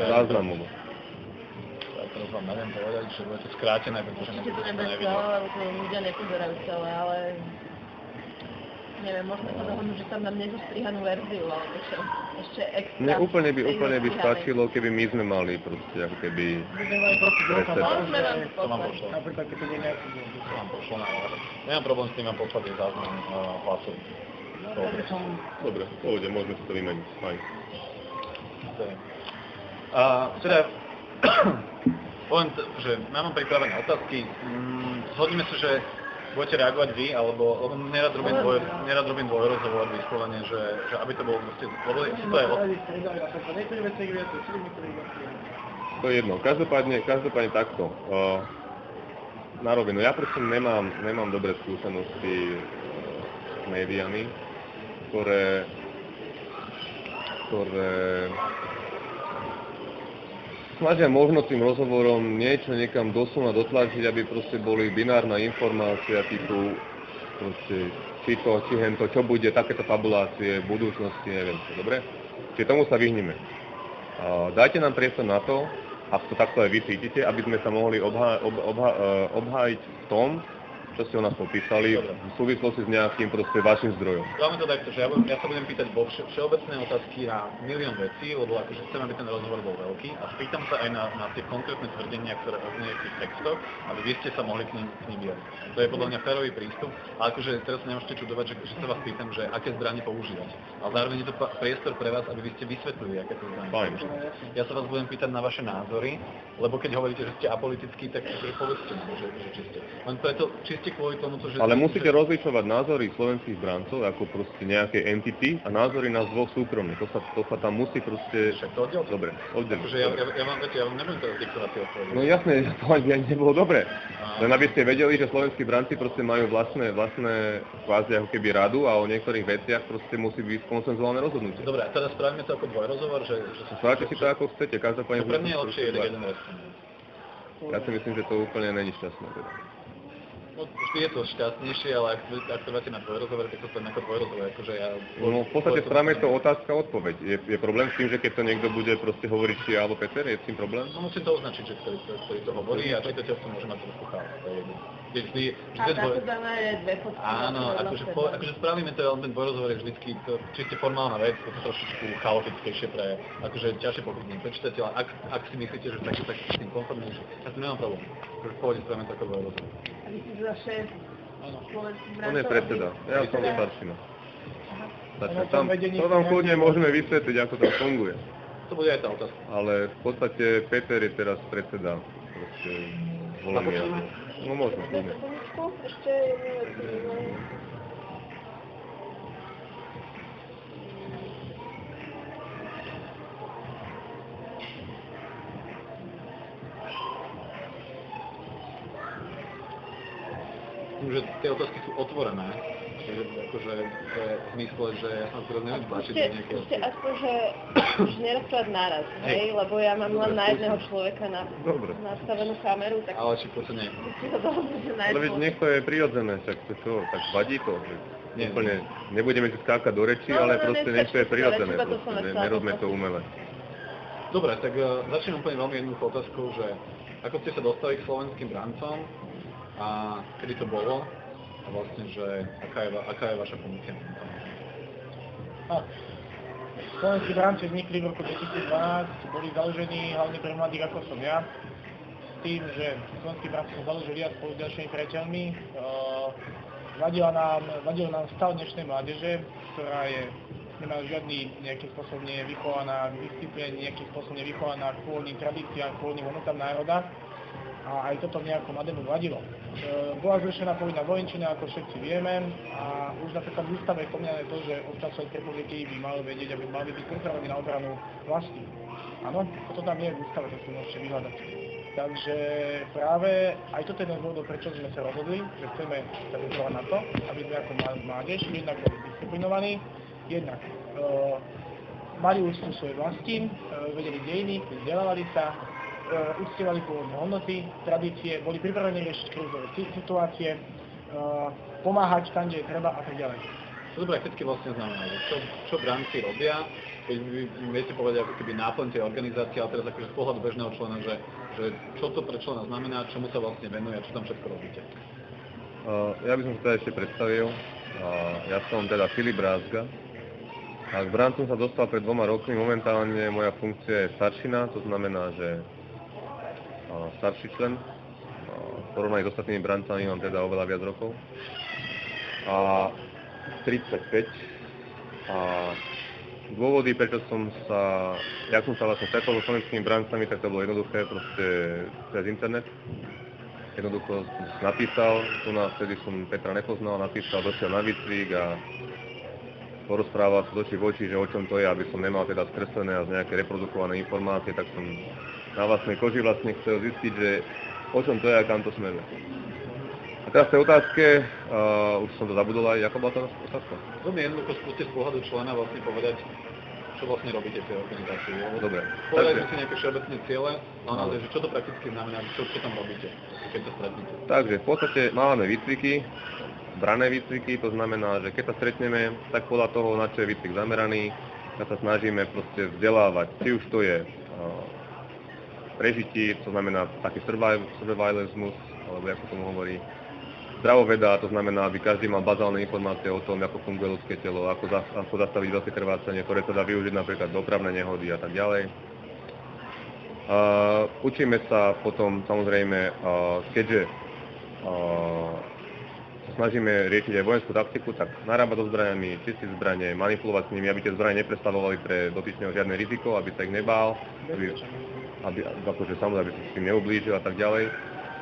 Záznamovo. Teraz vám neviem povedať, že bude to skrátené, pretože to nebude celé, lebo to ľudia nepozerajú celé, ale neviem, môžeme sa dohodnúť, že tam dám nezostrihanú verziu, alebo čo, ešte extra. Mne úplne by stačilo, keby my sme mali proste, ako keby predseda. Môžeme vám to To mám poslať. pošlo. Napríklad, keď to je nejaký To mám pošlo na vás. Nemám problém s tým, mám poslať aj záznam hlasu. Dobre, pohode, môžeme si to vymeniť, fajn. Teda, poviem, že mám pripravené otázky. Zhodneme sa, že budete reagovať vy, lebo nerad robím dvojrozhovor vyslovene, že aby to bolo proste, lebo to je... To je jedno, každopádne takto. Na rovinu, ja proste nemám dobré skúsenosti s médiami, ktoré snažia možno tým rozhovorom niečo niekam dosunúť, dotlačiť, aby proste boli binárna informácia typu proste či to, či hento, čo bude, takéto fabulácie v budúcnosti, neviem čo, dobre? Čiže tomu sa vyhneme. Dajte nám priestor na to, a to takto aj vy cítite, aby sme sa mohli obhájiť v tom, čo ste o nás popísali, v súvislosti s nejakým proste vašim zdrojom. Dáme to takto, že ja sa budem pýtať vo všeobecné otázky na milión vecí, lebo akože chcem, aby ten rozhovor bol veľký a spýtam sa aj na tie konkrétne tvrdenia, ktoré odniejú v tých textoch, aby vy ste sa mohli k nim vyjadriť. To je podľa mňa férový prístup, ale akože teraz sa nemôžete čudovať, že sa vás pýtam, že aké zbranie používate. Ale zároveň je to priestor pre vás, aby vy ste vysvetlili, aké to zbranie používate. Ja sa vás budem pýtať na vaše názory, lebo keď hovoríte, že ste apolitickí, tak povedzte mi, že či ste. Len preto, či ste kvôli tomu, že... Ale musíte rozlišovať názory slovenských brancov ako proste nejaké entity a názory nás dvoch súkromných. To sa tam musí proste... Však to oddelte. Dobre, oddelte. Takže ja vám nebudem teraz diktovať tie odpovede. No jasné, to ani nebolo dobre. Len aby ste vedeli, že slovenskí branci proste majú vlastné kvázi ako keby radu a o niektorých veciach proste musí byť konsenzuálne rozhodnutie. Dobre, teda spravíme to ako dvojrozhovor, že Spravte si to ako chcete, každopádne... pre mňa je lepšie jeden respondent. Ja si myslím, že to úplne není šťastné. Teda. No, vždy je to šťastnejšie, ale ak trváte na dvojrozhovor, tak to spravím ako dvojrozhovor, akože ja... No v podstate spravíme to otázka-odpoveď. Je problém s tým, že keď to niekto bude proste hovoriť či alebo Peter, je s tým problém? No musím to označiť, že ktorý to hovorí a čitateľ to môže mať trošku chápať. A táto dáme dve fotky. Áno, akože spravíme to, ale ten dvojrozhovor je vždycky čiste formálna vec, to je trošičku chaotickejšie pre, akože ťažšie pochopenie pre čitateľa. Ak si myslíte, že tak s tým komfortnejšie, ja tu nemám problém. Takže v pohode spravíme to ako dvojrozhovor. A vy si za šéf slovenských brancov? On je predseda, ja som staršina. Tam To vám kľudne môžeme vysvetliť, ako to funguje. To bude aj tá otázka. Ale v podstate Peter je teraz predseda. Proste volený. No môžeme. Ešte jednu. Že tie otázky sú otvorené, akože v zmysle, že ja som teraz neviem tlačiť do nejakého... Skúste aspoň, že nerozprávať naraz, hej? Lebo ja mám len na jedného človeka nastavenú kameru, tak... Ale či to sa nie... Si to dohodnúť na Ale veď nech to je prirodzené, tak to tak vadí to. Nie. Úplne, nebudeme si skákať do reči, ale proste nech to je prirodzené, nerobme to umelé. Dobre, tak začnem úplne veľmi jednoduchou otázkou, že ako ste sa dostali k slovenským brancom a kedy to bolo a vlastne, že aká je vaša funkcia? Slovenskí bránci vznikli v roku 2012, boli založení hlavne pre mladých ako som ja, s tým, že slovenskí bránci som založili ja spolu s ďalšími priateľmi. Vadil nám stav dnešnej mládeže, ktorá nemá žiadny nejakým spôsobom nie je vychovaná v disciplíne, nejakým spôsobom nevychovaná k pôvodným tradíciám, pôvodným hodnotám národa. A aj toto nejakom mladému vadilo. Bola zrušená povinná vojenčina, ako všetci vieme, a už napríklad v ústave je spomínané to, že občan Slovenskej republiky by mal vedieť, aby mali byť pripravení na obranu vlasti. Áno, toto tam je v ústave, to si môžete vyhľadať. Takže práve aj toto je jeden z dôvodov, prečo sme sa rozhodli, že chceme sa pripravať na to, aby sme ako mládež jednak boli disciplinovaní, jednak mali úctu svojej vlasti, vedeli dejiny, vzdelávali sa, uctievali pôvodné hodnoty, tradície, boli pripravení riešiť krízové situácie, pomáhať tam, kde je treba a tak ďalej. Čo to prakticky vlastne znamená? Čo bránci robia? Keď vy viete povedať ako keby náplň tej organizácie, ale teraz akože z pohľadu bežného člena, že čo to pre člena znamená, čomu sa vlastne venuje a čo tam všetko robíte? Ja by som sa teda ešte predstavil. Ja som teda Filip Brázga. A k brancom sa dostal pred 2 rokmi. Momentálne moja funkcia je staršina, to znamená, že starší člen. V porovnaní s ostatnými brancami mám teda oveľa viac rokov. A 35. A dôvody, prečo jak som sa vlastne stretol so slovenskými brancami, tak to bolo jednoduché, proste cez internet. Jednoducho napísal, vtedy som Petra nepoznal, napísal, došiel na výcvik a porozprával sa z očí v oči, že o čom to je, aby som nemal teda skreslené a z nejaké reprodukované informácie, tak som na vlastnej koži vlastne chcel zistiť, že o čom to je a kam to smeruje. A teraz v tej otázke, už som to zabudol aj, ako bola tá otázka? Veľmi jednoducho skúste z pohľadu člena vlastne povedať, čo vlastne robíte v tej organizácii. Dobre. Povedali sme si nejaké všeobecné ciele, ale naozaj, že čo to prakticky znamená, čo tam robíte, keď sa stretnete. Takže v podstate máme výcviky, brané výcviky, to znamená, že keď sa stretneme, tak podľa toho, na čo je výcvik zameraný, tak sa snažíme proste vzdelávať, či už to je prežití, to znamená taký survivalismus, alebo ako tomu hovorí, zdravoveda, to znamená, aby každý mal bazálne informácie o tom, ako funguje ľudské telo, ako zastaviť veľké krvácanie, ktoré sa dá využiť napríklad dopravné nehody a tak ďalej. Učíme sa potom samozrejme, keďže sa snažíme riešiť aj vojenskú taktiku, tak narábať so zbraniami, čistiť zbranie, manipulovať s nimi, aby tie zbranie nepredstavovali pre dotyčného žiadne riziko, aby sa ich nebál, aby sa s tým neublížil a tak ďalej.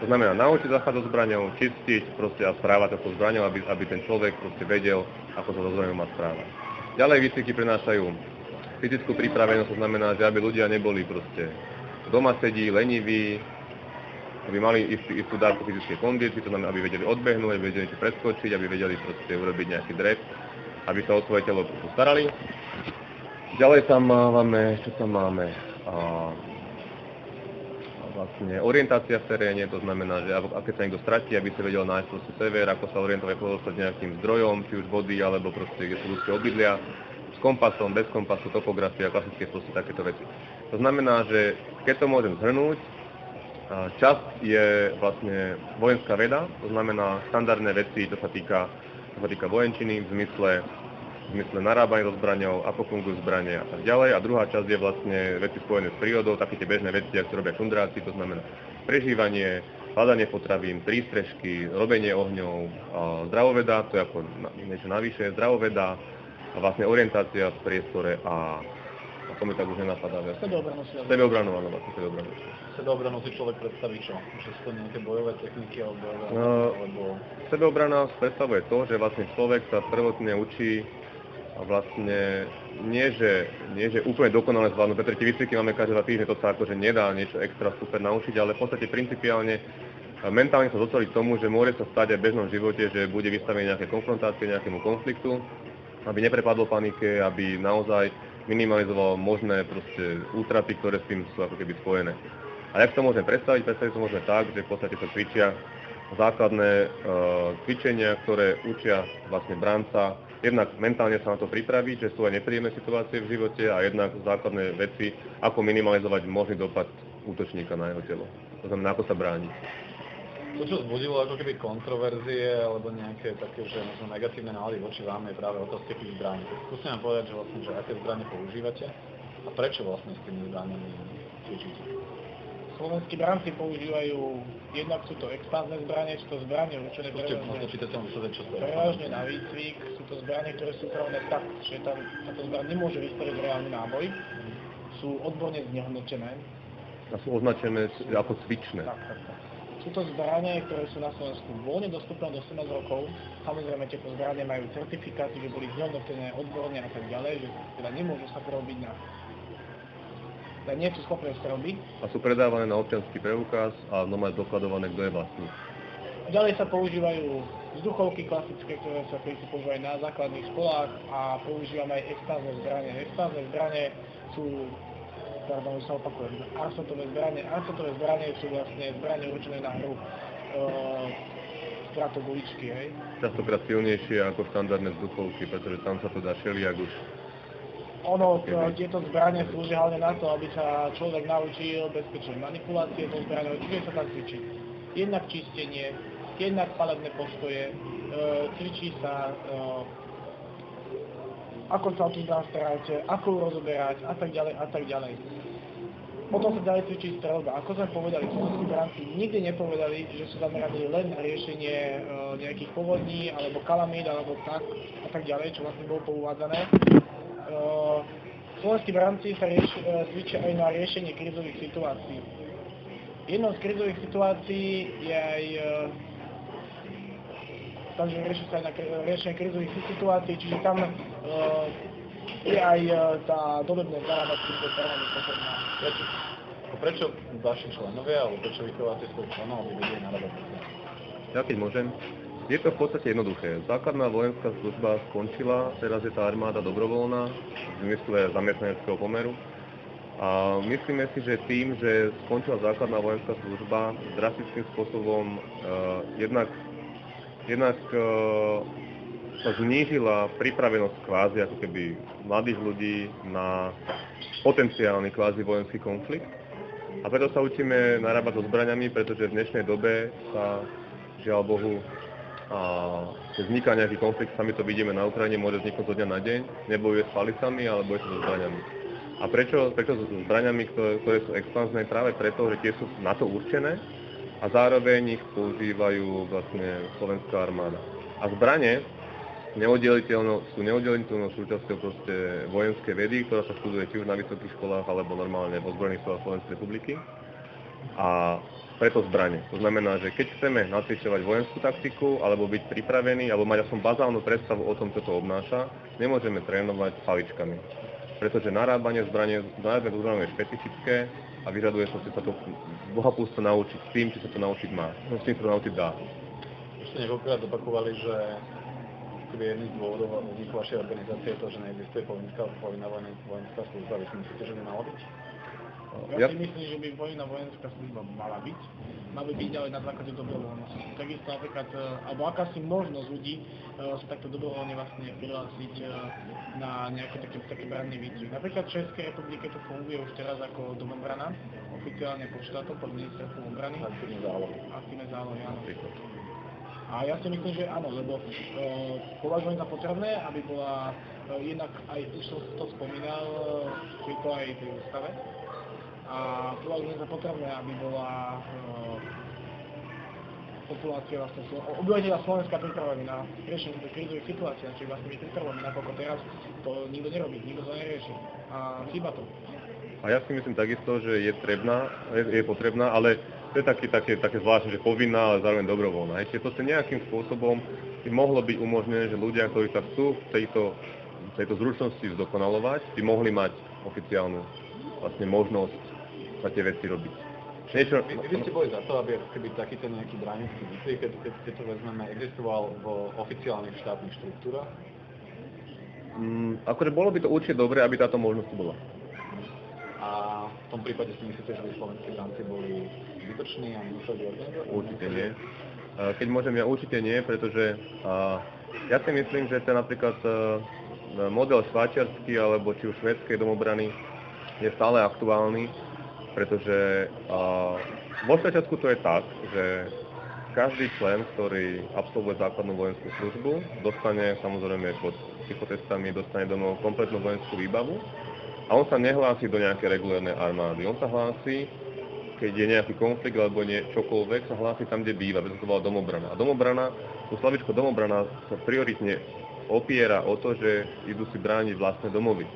To znamená naučiť zachádzať so zbraňou, čistiť proste a správať sa so zbraňou, aby ten človek proste vedel, ako sa so zbraňou má správať. Ďalej výcviky prinášajú fyzickú pripravenosť, to znamená, že aby ľudia neboli proste doma sedí, leniví, aby mali istú dávku fyzickej kondície, to znamená, aby vedeli odbehnúť, aby vedeli preskočiť, aby vedeli proste urobiť nejaký drep, aby sa o svoje telo starali. Ďalej tam máme vlastne orientácia v teréne, to znamená, že keď sa niekto stratí, aby sa vedel nájsť proste sever, ako sa orientovať, dostať nejakým zdrojom, či už vody, alebo proste, kde sú ľudské obydlia, s kompasom, bez kompasu, topografia, klasické proste takéto veci. To znamená, že keď to môžem zhrnúť, časť je vlastne vojenská veda, to znamená štandardné veci, čo sa týka vojenčiny v zmysle narábania so zbraňou, ako fungujú zbranie a tak ďalej. A druhá časť je vlastne veci spojené s prírodou, také tie bežné veci, ako robia tundráci, to znamená prežívanie, hľadanie potravín, prístrežky, robenie ohňov, zdravoveda, to je ako niečo navyše, zdravoveda a vlastne orientácia v priestore a to mi tak už nenapadá. Sebeobranu, áno, vlastne sebeobranu. Sebeobranu si človek predstaví čo? Že sú to nejaké bojové techniky alebo... Sebeobrana predstavuje to, že vlastne človek sa prvotne učí a vlastne nie, že úplne dokonale zvládnu, pretože tie výcviky máme každé 2 týždne, to sa akože nedá niečo extra super naučiť, ale v podstate principiálne mentálne sa doceliť tomu, že môže sa stať aj v bežnom živote, že bude vystavený nejaké konfrontácie, nejakému konfliktu, aby neprepadol panike, aby naozaj minimalizoval možné proste útraty, ktoré s tým sú ako keby spojené. A jak to môžeme predstaviť to môžeme tak, že v podstate sa cvičia základné cvičenia, ktoré učia vlastne branca jednak mentálne sa na to pripraviť, že sú aj nepríjemné situácie v živote a jednak základné veci, ako minimalizovať možný dopad útočníka na jeho telo. To znamená, ako sa brániť. To, čo vzbudilo ako keby kontroverzie alebo nejaké také, že možno negatívne nálady voči vám je práve otázka tých zbraní. Skúste nám povedať, že vlastne, že aké zbranie používate a prečo vlastne s tými zbraniami cvičíte? Slovenskí branci používajú, jednak sú to expanzné zbranie, sú to zbranie určené prevažne na výcvik, sú to zbranie, ktoré sú upravené tak, že táto zbraň nemôže vystaviť reálny náboj, sú odborne znehodnotené. A sú označené ako cvičné. Tak. Sú to zbranie, ktoré sú na Slovensku voľne dostupné do 18 rokov. Samozrejme, tieto zbranie majú certifikáty, že boli zhodnotené odborne a tak ďalej, že teda nemôžu sa prerobiť nie sú schopné prerobiť. A sú predávané na občiansky preukaz a normálne dokladované, kto je vlastník. Ďalej sa používajú vzduchovky klasické, ktoré sa používajú na základných školách a používame aj extázne zbranie. Extázne zbranie sú arsotové zbranie. Arsotové zbranie sú vlastne zbranie určené na hru stratoguličky, hej? Častokrát silnejšie ako štandardné vzduchovky, pretože tam sa to dá šeliak už. Tieto zbranie slúžia hlavne na to, aby sa človek naučil bezpečnej manipulácie so zbraňou, čiže sa tam cvičí jednak čistenie, tie nadpaladné postoje, cvičí sa, ako sa o tú zbraň starať, ako ju rozoberať a tak ďalej a tak ďalej. Potom sa ďalej cvičí streľba. Ako sme povedali, slovenskí branci nikdy nepovedali, že sú zameraní len na riešenie nejakých povodní, alebo kalamít, alebo tak a tak ďalej, čo vlastne bolo pouvádzané. Slovenskí branci sa cvičia aj na riešenie krízových situácií. Jednou z krízových situácií je aj takže rieši sa aj na riešenie krízových situácií, čiže tam je aj tá dodobná zároveň s týmto termínom potrebná. Prečo vaši členovia, alebo prečo vychovávate svojich členov, aby vedeli narábať? Ja keď môžem. Je to v podstate jednoduché. Základná vojenská služba skončila, teraz je tá armáda dobrovoľná, v zmysle zamestnaneckého pomeru. A myslíme si, že tým, že skončila základná vojenská služba, drastickým spôsobom jednak sa znížila pripravenosť kvázi ako keby mladých ľudí na potenciálny kvázi vojenský konflikt. A preto sa učíme narábať so zbraňami, pretože v dnešnej dobe sa, žiaľ Bohu, vzniká nejaký konflikt, sami to vidíme na Ukrajine, môže vzniknúť zo dňa na deň, nebojuje s palicami, ale bojuje sa so zbraňami. A prečo so zbraňami, ktoré sú expanzné? Práve preto, že tie sú na to určené a zároveň ich používajú vlastne slovenská armáda. A zbrane sú neoddeliteľnou súčasťou proste vojenskej vedy, ktorá sa študuje či už na vysokých školách, alebo normálne v ozbrojených silách Slovenskej republiky. A preto zbrane. To znamená, že keď chceme nacvičovať vojenskú taktiku, alebo byť pripravení, alebo mať aspoň bazálnu predstavu o tom, čo to obnáša, nemôžeme trénovať paličkami. Pretože narábanie zbrane je špecifické a vyžaduje sa to bohapústo naučiť s tým, či sa to naučiť má. S tým sa to naučiť dá. Už ste niekoľkokrát opakovali, že jedný z dôvodov vzniku vašej organizácie je to, že neexistuje povinná vojenská služba. Vy si myslíte, že by mala byť? Ja si myslím, že by povinná vojenská služba mala byť. Má by byť ale na základe dobrovoľnosti. Takisto napríklad, alebo akási možnosť ľudí sa takto dobrovoľne vlastne prihlásiť na nejaký taký branný výcvik. Napríklad v Českej republike to funguje už teraz ako domobrana, oficiálne pod štátom, pod ministerstvom obrany. Aktívne zálohy, áno. A ja si myslím, že áno, lebo považujem za potrebné, aby bola jednak aj, už som to spomínal, to aj v tej ústave, a považujem za potrebné, aby bola populácia vlastne obyvateľa Slovenska pripravení na riešenie krízových situácií, čiže vlastne my pripravujeme, nakoľko teraz to nikto nerobí, nikto to nerieši a chýba to. A ja si myslím takisto, že je potrebná, ale to je také zvláštne, že povinná, ale zároveň dobrovoľná. Ešte to sa nejakým spôsobom by mohlo byť umožnené, že ľudia, ktorí sa chcú v tejto zručnosti zdokonalovať, by mohli mať oficiálnu vlastne možnosť sa tie veci robiť. Vy ste boli za to, aby takýto nejaký branický výcvik, keď to vezmeme, existoval v oficiálnych štátnych štruktúrach? Akože bolo by to určite dobré, aby táto možnosť bola. A v tom prípade si myslíte, že by slovenskí branci boli zbytoční a nemuseli organizovať? Určite nie. Keď môžem, ja určite nie, pretože ja si myslím, že ten napríklad model švajčiarsky alebo či už švédskej domobrany je stále aktuálny, pretože vo Švajčiarsku to je tak, že každý člen, ktorý absolvuje základnú vojenskú službu, dostane samozrejme pod psychotestami, dostane domov kompletnú vojenskú výbavu a on sa nehlási do nejakej regulárnej armády. On sa hlási, keď je nejaký konflikt alebo čokoľvek, sa hlási tam, kde býva, preto to bola domobrana. A domobrana, to slavičko domobrana sa prioritne opiera o to, že idú si brániť vlastné domovy.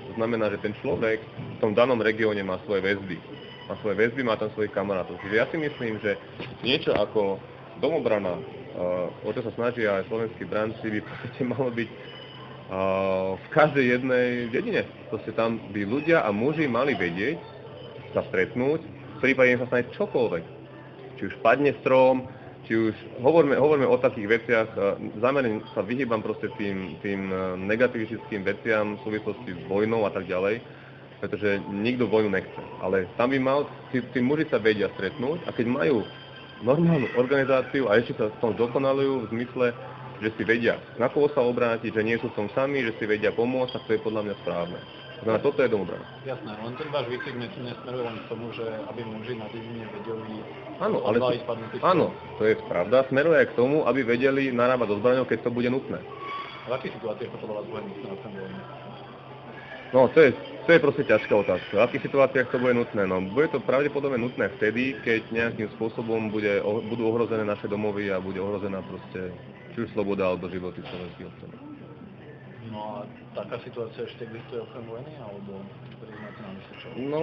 To znamená, že ten človek v tom danom regióne má svoje väzby. Má tam svojich kamarátov. Čiže ja si myslím, že niečo ako domobrana, o čo sa snažia aj slovenskí branci, by v podstate malo byť v každej jednej dedine. Proste tam by ľudia a muži mali vedieť sa stretnúť, v prípade sa stane čokoľvek. Či už padne strom, či už hovoríme o takých veciach, zámerne sa vyhýbam proste tým negativistickým veciam v súvislosti s vojnou a tak ďalej, pretože nikto vojnu nechce. Ale tam by tí muži sa vedia stretnúť a keď majú normálnu organizáciu a ešte sa v tom dokonalujú v zmysle, že si vedia, na koho sa obrátiť, že nie sú v tom sami, že si vedia pomôcť, a to je podľa mňa správne. Znamená, toto je domobrana. Jasné, len ten váš výcvik nesmeruje len k tomu, že aby muži na divine vedeli Áno, padnúť. áno, to je pravda. Smeruje aj k tomu, aby vedeli narábať so zbraňou, keď to bude nutné. A v akých situáciách to podľa vás bude nutné okrem vojny? No, to je proste ťažká otázka. V akých situáciách to bude nutné? No, bude to pravdepodobne nutné vtedy, keď nejakým spôsobom budú ohrozené naše domovy a bude ohrozená proste či už sloboda alebo životy slovenských občanov. No a taká situácia ešte existuje okrem vojny, alebo máte na mysli čo? No,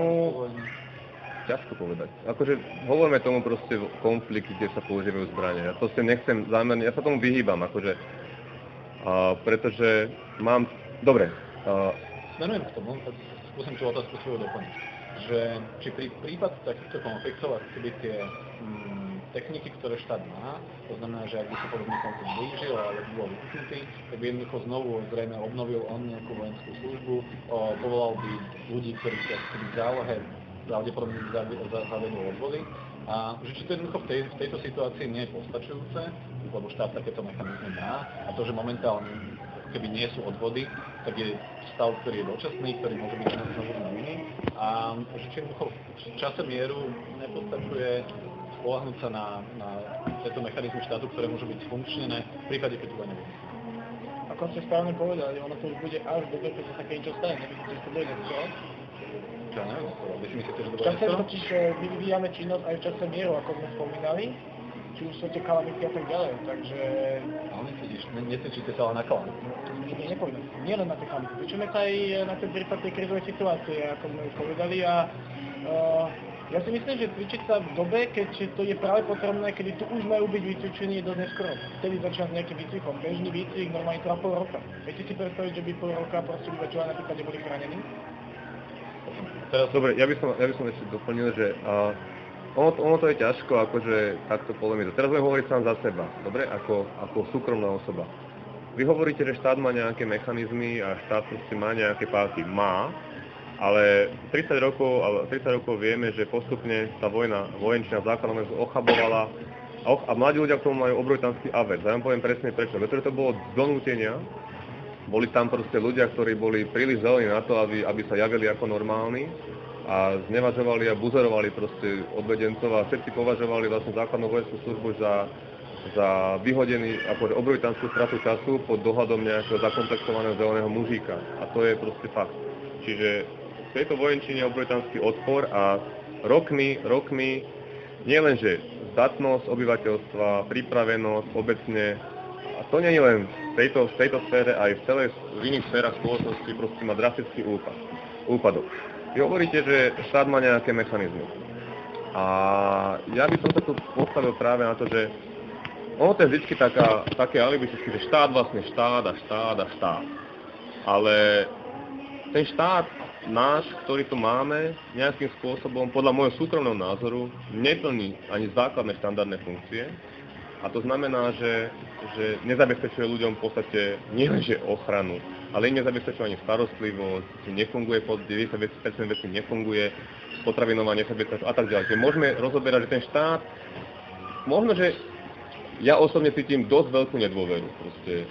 ťažko povedať. Akože hovoríme tomu proste konflikt, kde sa používajú zbrane. Ja to si nechcem zámerne, ja sa tomu vyhýbam, akože, pretože mám, dobre. Smerujem k tomu, skúsim tú otázku svoju doplniť, že či pri prípad takýchto konfliktov, ako keby tie techniky, ktoré štát má, to znamená, že ak by sa podobný konflikt blížil, ale by bol vypnutý, tak by jednoducho znovu zrejme obnovil on nejakú vojenskú službu, povolal by ľudí, ktorí sa v zálohe pravdepodobne zavedú odvody. A že či to jednoducho v tejto situácii nie je postačujúce, lebo štát takéto mechanizmy má, a to, že momentálne keby nie sú odvody, tak je stav, ktorý je dočasný, ktorý môže byť znovu zmenený. A že či jednoducho v čase mieru nepostačuje spoľahnúť sa na tieto mechanizmy štátu, ktoré môžu byť funkčnené v prípade, keď tu nebude. Ako ste správne povedali, ono to už bude až do toho, keď sa také niečo stane. Nemyslíte, že to bude neskoro? Čo ja neviem, vy si myslíte, že to V bude čase neskoro? totiž my vyvíjame činnosť aj v čase mieru, ako sme spomínali, či už sú tie kalamity a tak ďalej, takže... Ale necvičíte sa ale na kalamity. Nepoviem, nie len na tie kalamity, cvičíme sa aj na ten prípad tej krizovej situácie, ako sme už povedali, a ja si myslím, že cvičiť sa v dobe, keď to je práve potrebné, kedy tu už majú byť vycvičení, je dosť neskoro. Vtedy začína s nejakým výcvikom. Bežný výcvik normálne trvá pol roka. Viete si predstaviť, že by pol roka proste obyvateľia napríklad neboli chránení? Dobre, ja by som ešte doplnil, že ono to je ťažko akože takto polemizovať. Teraz budem hovoriť sám za seba, dobre, ako súkromná osoba. Vy hovoríte, že štát má nejaké mechanizmy a štát proste má nejaké páky. Má, ale 30 rokov vieme, že postupne tá vojenčina základná ochabovala a mladí ľudia k tomu majú obrovitánský avert. Ja vám poviem presne prečo. Pretože to bolo z donútenia. Boli tam proste ľudia, ktorí boli príliš zelení na to, aby sa javili ako normálni a znevažovali a buzerovali proste odvedencov a všetci považovali vlastne základnú vojenskú službu za vyhodený ako obrovitánsku stratu času pod dohľadom nejakého zakomplexovaného zeleného mužíka. A to je proste fakt. Čiže v tejto vojenčine je obrovitánsky odpor a rokmi nielenže zdatnosť obyvateľstva, pripravenosť obecne, a to nie je len v tejto sfére, aj v iných sférach spoločnosti proste má drastický úpadok. Vy hovoríte, že štát má nejaké mechanizmy. A ja by som sa tu postavil práve na to, že ono to je vždy také alibistické, že štát vlastne štát. Ale ten štát náš, ktorý tu máme, nejakým spôsobom, podľa môjho súkromného názoru, neplní ani základné štandardné funkcie. A to znamená, že nezabezpečuje ľuďom v podstate nielenže ochranu, ale im nezabezpečuje ani starostlivosť, nefunguje, 90% vecí nefunguje, potravinová nezabezpečuje a tak ďalej. Čiže môžeme rozoberať, že ten štát, možno, že ja osobne cítim dosť veľkú nedôveru. Proste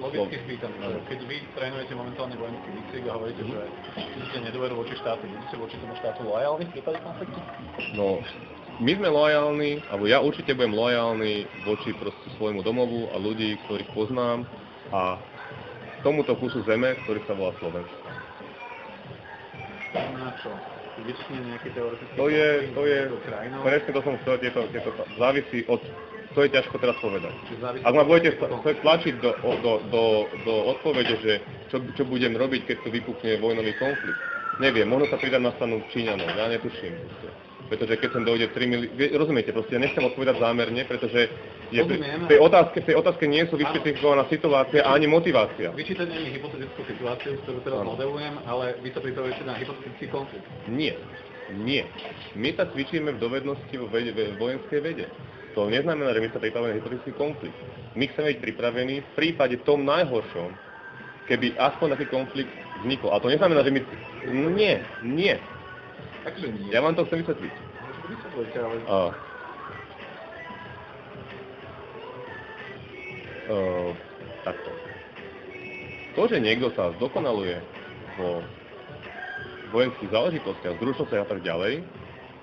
logicky spýtam, že keď vy trénujete momentálne vojenský výcvik a hovoríte, že cítite nedôveru voči štátu, budete voči tomu štátu lojálni v prípade konfliktu? No, my sme lojálni, alebo ja určite budem lojálny voči proste svojmu domovu a ľudí, ktorých poznám a tomuto kusu zeme, ktorý sa volá Slovensko. Na čo? Vyčne nejaký teoretický to je presne to som chcel, tieto závisí od, to je ťažko teraz povedať. Ak ma budete tlačiť do odpovede, že čo budem robiť, keď tu vypukne vojnový konflikt, neviem, možno sa pridať na stranu Číňanov, ja netuším. Pretože keď sem dojde 3 milióny, rozumiete, proste ja nechcem odpovedať zámerne, pretože v tej otázke nie sú vyšpecifikovaná situácia a ani motivácia. Vyčítate mi hypotetickú situáciu, ktorú teraz modelujem, ale vy sa pripravujete na hypotetický konflikt. Nie. My sa cvičíme v dovednosti vo vojenskej vede. To neznamená, že my sa pripravujeme na hypotetický konflikt. My chceme byť pripravení v prípade tom najhoršom, keby aspoň taký konflikt vznikol. A to neznamená, že my... Nie. Takže nie. Ja vám to chcem vysvetliť. Vysvetlite, ale... Takto. To, že niekto sa zdokonaluje vo vojenských záležitostiach, zručnostiach a tak ďalej,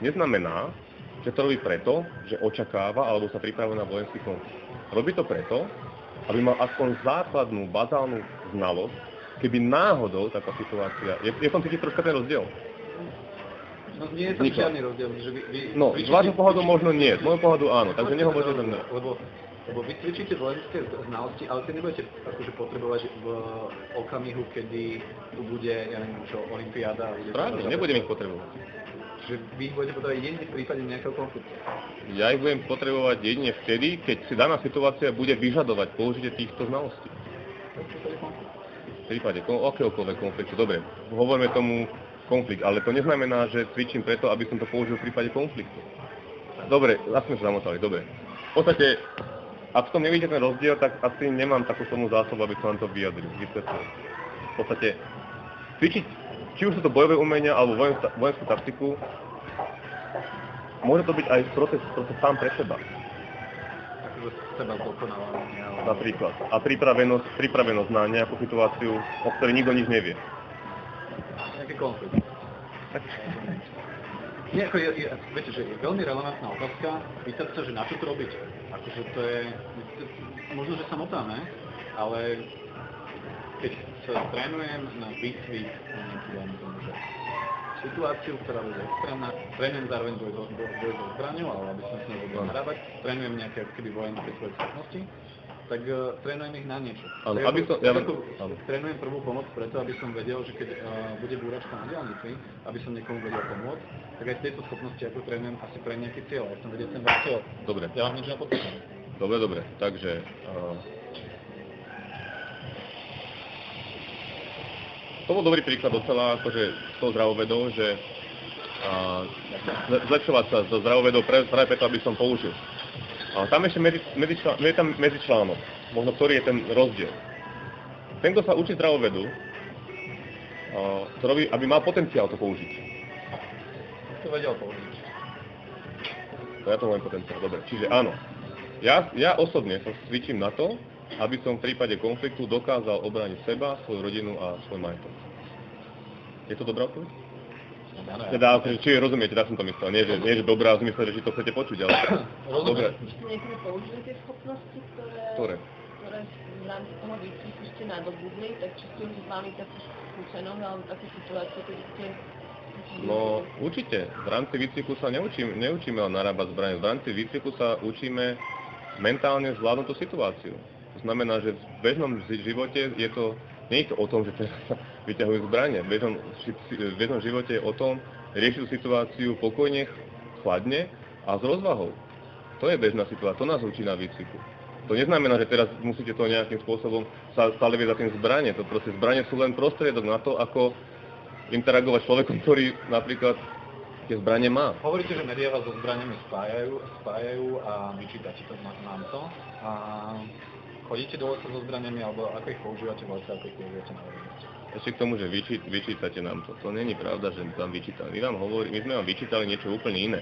neznamená, že to robí preto, že očakáva alebo sa pripravuje na vojenský konflikt. Robí to preto, aby mal aspoň základnú, bazálnu znalosť, keby náhodou taká situácia... Je v tom cítiť troška ten rozdiel? No nie je to žiadny rozdiel, že vy no, z vášho pohľadu možno nie, z môjho pohľadu áno, takže nehovorte ten... Lebo vy cvičíte vojenské znalosti, ale ty nebudete akože potrebovať v okamihu, kedy tu bude, ja neviem čo, olympiáda. Správne, nebudem ich potrebovať. Čiže vy ich budete potrebovať jedine v prípade nejakého konfliktu. Ja ich budem potrebovať jedine vtedy, keď si daná situácia bude vyžadovať použitie týchto znalostí. V prípade akéhokoľvek konfliktu, dobre, hovoríme tomu konflikt, ale to neznamená, že cvičím preto, aby som to použil v prípade konfliktu. Dobre, asi sme sa zamotali, dobre. V podstate, ak v tom nevidíte ten rozdiel, tak asi nemám takú silnú zásobu, aby som vám to vysvetlil. V podstate, cvičiť, či už sú to bojové umenia alebo vojenskú taktiku, môže to byť aj proces sám pre seba. Takže seba dokonávania. Napríklad. A pripravenosť na nejakú situáciu, o ktorej nikto nič nevie. Nejaký konflikt. Nie, ako viete, že je veľmi relevantná otázka, pýtať sa, že na čo to robiť. Akože to je, možno, že sa motáme, ale keď sa trénujem na výcvik, že situáciu, ktorá bude extrémna, trénujem zároveň boj so zbraňou, ale aby som s ňou vedel narábať, trénujem nejaké keby vojenské svoje schopnosti, tak trénujem ich na niečo. Ale trénujem prvú pomoc preto, aby som vedel, že keď bude búračka na diaľnici, aby som niekomu vedel pomôcť, tak aj tieto schopnosti ako trénujem asi pre nejaký cieľ, ja som vedel ten váš cieľ. Dobre. Ja vám nič nepodpíšem. Dobre, takže... To bol dobrý príklad docela akože s tou zdravovedou, že zlepšovať sa so zdravovedou práve preto, aby som použil. A tam ešte medzičlánok, možno ktorý je ten rozdiel. Ten, kto sa učí zdravovedu, to robí, aby mal potenciál to použiť. To vedel použiť. Ja to mám potenciál, dobre. Čiže áno, ja osobne sa cvičím na to, aby som v prípade konfliktu dokázal obrániť seba, svoju rodinu a svoj majetok. Je to dobrá odpoveď? Teda, či rozumiete, tak som to myslel. Nie, že dobrá v zmysle, že či to chcete počuť, ale... Dobre. Ste niekedy použili tie schopnosti, ktoré v rámci toho výcviku ste nadobudli, tak či ste už mali takú skúsenosť alebo takú situáciu, keď ste... No, určite. V rámci výcviku sa neučíme len narábať zbraň. V rámci výcviku sa učíme mentálne zvládnuť tú situáciu. To znamená, že v bežnom živote je to, nie je to o tom, že teraz sa vyťahujú zbranie. V bežnom živote je o tom riešiť tú situáciu pokojne, chladne a s rozvahou. To je bežná situácia, to nás učí na výcviku. To neznamená, že teraz musíte to nejakým spôsobom stále viesť za tým zbranie. To proste zbranie sú len prostriedok na to, ako interagovať s človekom, ktorý napríklad tie zbranie má. Hovoríte, že médiá vás so zbraniami spájajú a vyčítate to nám to. A chodíte do lesa so zbraniami, alebo ako ich používate v lese, ako ich používate na verejnosti? Ešte k tomu, že vyčítate nám to. To není pravda, že vám vyčítali. My sme vám vyčítali niečo úplne iné.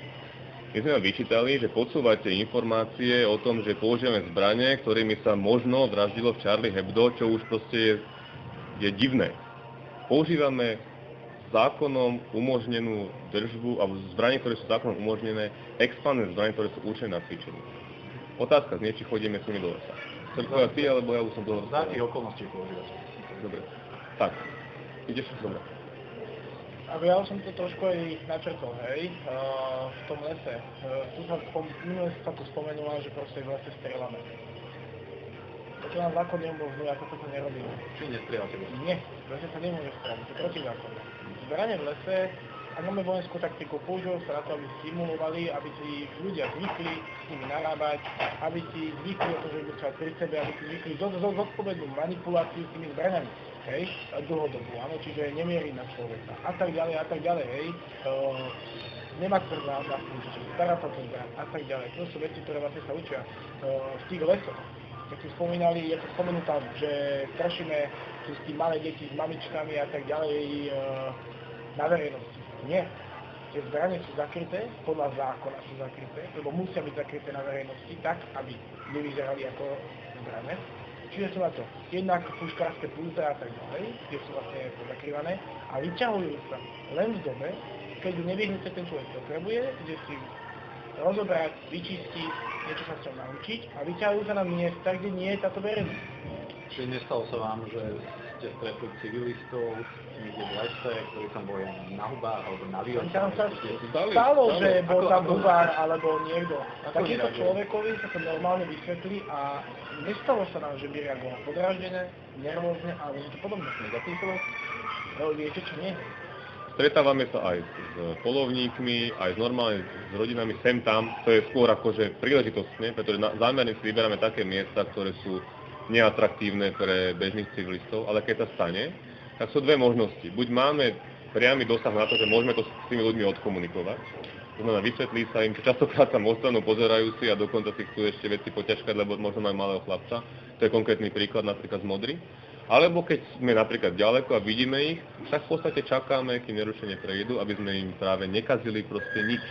My sme vám vyčítali, že podsúvate informácie o tom, že používame zbranie, ktorými sa možno vraždilo v Charlie Hebdo, čo už proste je divné. Používame zákonom umožnenú držbu, alebo zbranie, ktoré sú zákonom umožnené, expandné zbranie, ktoré sú určené na cvičenie. Otázka znie, či chodíme s nimi do lesa. Chcem povedať ty, alebo ja už som toho... Za akých okolností používate? Dobre. Tak. Ideš? Dobre. Ako ja som to trošku aj načrtol, hej, v tom lese. Tu sa minule sa tu spomenula, že proste v lese strieľame. To nám zákon neumožňuje, ako sa to nerobí. Či nestrieľate? Nie, v lese sa nemôže strieľať, to je protizákonné. Zbranie v lese, ak máme vojenskú taktiku, používajú sa na to, aby stimulovali, aby si ľudia zvykli s nimi narábať, aby si zvykli o to, že budú mať pri sebe, aby si zvykli zodpovednú manipuláciu s tými zbraniami, hej, dlhodobu, áno, čiže nemierí na človeka a tak ďalej, hej, nemať prvá na službu, stará sa to zbraň a tak ďalej. To sú veci, ktoré vlastne sa učia v tých lesoch. Jak si spomínali, je to spomenutá, že strašíme tu s tým malé deti s mamičkami a tak ďalej na verejnosti. Nie. Tie zbranie sú zakryté, podľa zákona sú zakryté, lebo musia byť zakryté na verejnosti tak, aby nevyzerali ako zbrane. čiže sú na to jednak puškárske pulze a tak ďalej, kde sú vlastne zakrývané a vyťahujú sa len v dobe, keď nevyhnutne ten človek potrebuje, kde si rozobrať, vyčistiť, niečo sa s ňou naučiť a vyťahujú sa na miesta, kde nie je táto verejnosť. Čiže nestalo sa vám, že ste stretli civilistov niekde v lese, ktorí tam boli na hubách alebo na výrobách? Tam sa stalo, že bol tam hubár alebo niekto. Takýmto nereagoval? človekovi sa to normálne vysvetlí a nestalo sa nám, že by reagoval podráždené, nervózne alebo niečo podobné. Viete čo nie? Stretávame sa aj s polovníkmi, aj normálne s rodinami sem tam, to je skôr akože príležitostne, pretože zámerne si vyberáme také miesta, ktoré sú neatraktívne pre bežných civilistov, ale keď sa stane, tak sú dve možnosti. Buď máme priamy dosah na to, že môžeme to s tými ľuďmi odkomunikovať, to znamená vysvetlí sa im, že častokrát sa ostanú, pozerajú si a dokonca si chcú ešte veci poťažkať, lebo možno majú malého chlapca, to je konkrétny príklad napríklad z Modry. Alebo keď sme napríklad ďaleko a vidíme ich, tak v podstate čakáme, kým nerušene prejdu, aby sme im práve nekazili proste nič.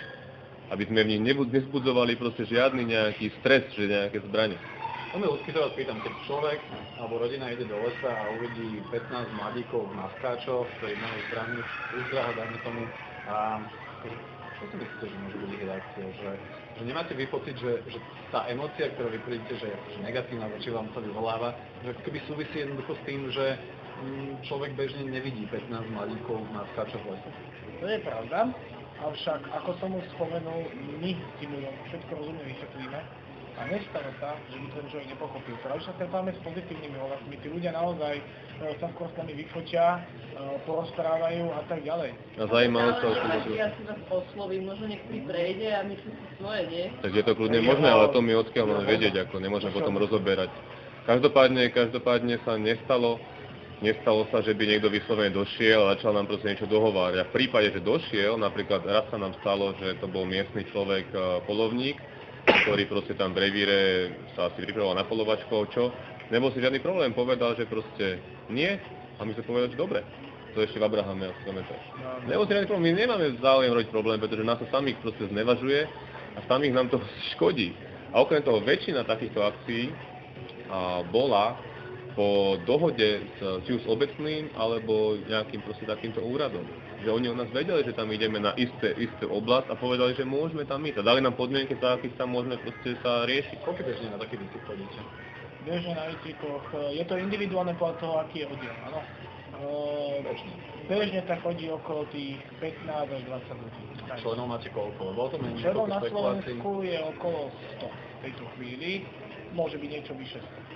Aby sme v nich nezbudzovali proste žiadny nejaký stres, že nejaké zbrane. No ľudsky sa vás pýtam, keď človek alebo rodina ide do lesa a uvidí 15 mladíkov v maskáčoch, ktorí majú zbraní, úzdraho, dajme tomu, a čo si myslíte, že môže byť ich reakcia? Že nemáte vy pocit, že tá emócia, ktorú vyprídete, že je negatívna, voči vám sa vyvoláva, že ako keby súvisí jednoducho s tým, že človek bežne nevidí 15 mladíkov v maskáčoch v lese? To je pravda, avšak ako som už spomenul, my tým ľuďom všetko rozumne vysvetlíme a nestane sa, že by ten človek nepochopil. Práve sa stretávame s pozitívnymi ohlasmi, tí ľudia naozaj sa skôr s nami vyfotia, porozprávajú a tak ďalej. A zajímavé sa Ja si vás oslovím, možno niektorý prejde a myslí si svoje, nie? Takže je to kľudne možné, ale to my odkiaľ máme vedieť, ako nemôžeme potom rozoberať. Každopádne sa nestalo sa, že by niekto vyslovene došiel a začal nám proste niečo dohovárať. A v prípade, že došiel, napríklad raz sa nám stalo, že to bol miestny človek, polovník, ktorý proste tam v revíre sa asi pripravoval na polovačku, čo? Nebol si žiadny problém, povedal, že proste nie, a my sme povedali, že dobre. To ešte v Abrahame, asi pamätáš. Nebol si žiadny problém, my nemáme záujem robiť problém, pretože nás to samých proste znevažuje a samých nám to škodí. A okrem toho väčšina takýchto akcií bola po dohode či už s obecným alebo nejakým proste takýmto úradom. Že oni o nás vedeli, že tam ideme na istú oblasť a povedali, že môžeme tam ísť. A dali nám podmienky, za akých tam môžeme proste sa riešiť. Koľko bežne na taký výcvik chodíte? Bežne na výcvikoch, je to individuálne podľa toho, aký je oddiel, áno. Bežne tak chodí okolo tých 15 až 20 ľudí. Členov máte koľko? Lebo o tom je Členov niekoľko na špekulácií. Slovensku je okolo 100 v tejto chvíli, môže byť niečo vyše 100.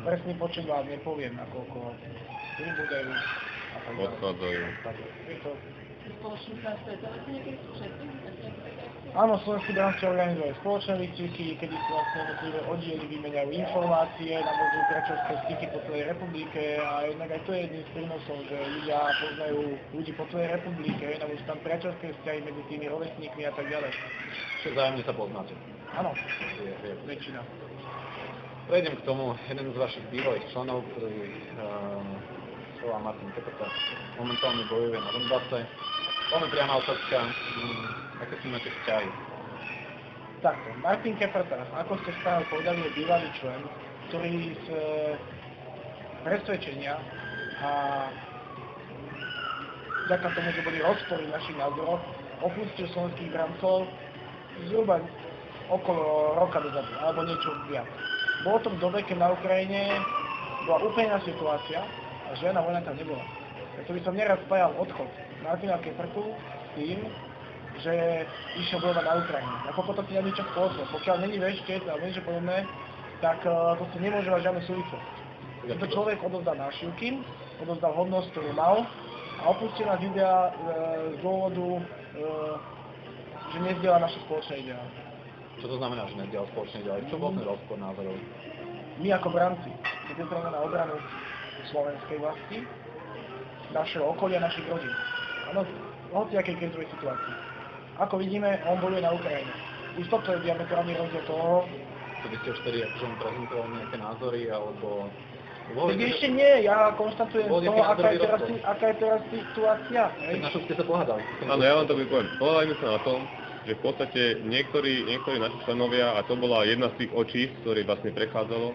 Presný počet vám nepoviem, nakoľko pribúdajú a tak ďalej. Odchádzajú. Je to... Spoločný sa stretávate niekedy všetci? Áno, Slovenský branci organizuje spoločné výcviky, kedy si vlastne jednotlivé oddiely vymeniajú informácie, navodzujú prečovské styky po celej republike a jednak aj to je jedným z prínosov, že ľudia poznajú ľudí po celej republike, navodzujú tam prečovské vzťahy medzi tými rovesníkmi a tak ďalej. Čiže vzájomne sa poznáte. Áno, Je. väčšina. Prejdem k tomu, jeden z vašich bývalých členov, ktorý sa volá Martin Keprta, momentálne bojuje na Donbase. Veľmi priama otázka, aké si máte vzťahy? Takto, Martin Keprta, ako ste stále povedali, je bývalý člen, ktorý z presvedčenia a vďaka tomu, že boli rozpory v našich názoroch, opustil slovenských brancov zhruba okolo roka dozadu, alebo niečo viac. Bolo to v dobe, keď na Ukrajine bola úplne iná situácia a žiadna vojna tam nebola. Preto by som neraz spájal odchod Martina Keprtu s tým, že išiel bojovať na Ukrajine. Ako potom si nemá niečo spoločné. Pokiaľ není veštec a niečo podobné, tak to si nemôže mať žiadnu súvislosť. Tento človek odovzdal nášivky, odovzdal hodnosť, ktorú mal a opustil nás idea z dôvodu, že nezdieľa naše spoločné ideály. Čo to znamená, že nezdieľa spoločné ideály? Čo bol ten rozpor názorov? My ako branci, keď sme na obranu slovenskej vlasti, našeho okolia, našich rodín. Áno, hoci akej krizovej situácii. Ako vidíme, on bojuje na Ukrajine. Už toto je diametrálny rozdiel toho. To by ste už tedy akože mu prezentovali nejaké názory, alebo... Veď ešte nie, ja konštatujem to, aká je teraz situácia. Tak na čo ste sa pohádali? Áno, ja vám to poviem. Pohádajme sa na tom, že v podstate niektorí naši členovia, a to bola jedna z tých očí, ktoré vlastne prechádzalo,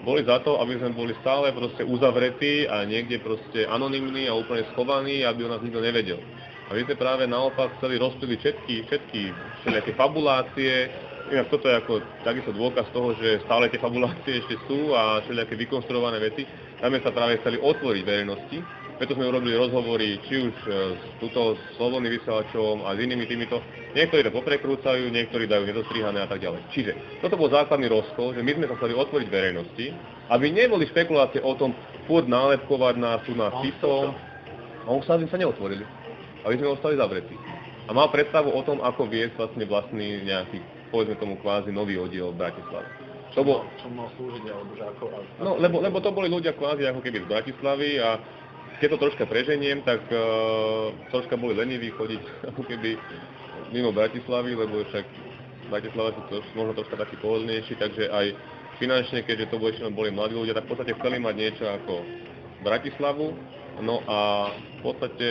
boli za to, aby sme boli stále proste uzavretí a niekde proste anonymní a úplne schovaní, aby o nás nikto nevedel. A vy ste práve naopak chceli rozptýliť všetky všelijaké fabulácie. Inak toto je ako takisto dôkaz toho, že stále tie fabulácie ešte sú a všelijaké vykonštruované veci. Tam sme sa práve chceli otvoriť verejnosti. Preto sme urobili rozhovory, či už s Slobodným vysielačom a s inými týmito. Niektorí to poprekrúcajú, niektorí dajú nedostrihané a tak ďalej. Čiže toto bol základný rozkol, že my sme sa chceli otvoriť verejnosti, aby neboli špekulácie o tom, poď nálepkovať nás tu na CISom. A už sa neotvorili. A my sme ostali zavretí. A mal predstavu o tom, ako viesť vlastný nejaký, povedzme tomu kvázi nový oddiel v Bratislave. Čo mal slúžiť, alebo že ako... No, lebo to boli ľudia kvázi ako keby z Bratislavy a keď to troška preženiem, tak troška boli leniví chodiť ako keby mimo Bratislavy, lebo však Bratislava sú možno troška taký pohodlnejší, takže aj finančne, keďže to boli mladí ľudia, tak v podstate chceli mať niečo ako Bratislavu. No a v podstate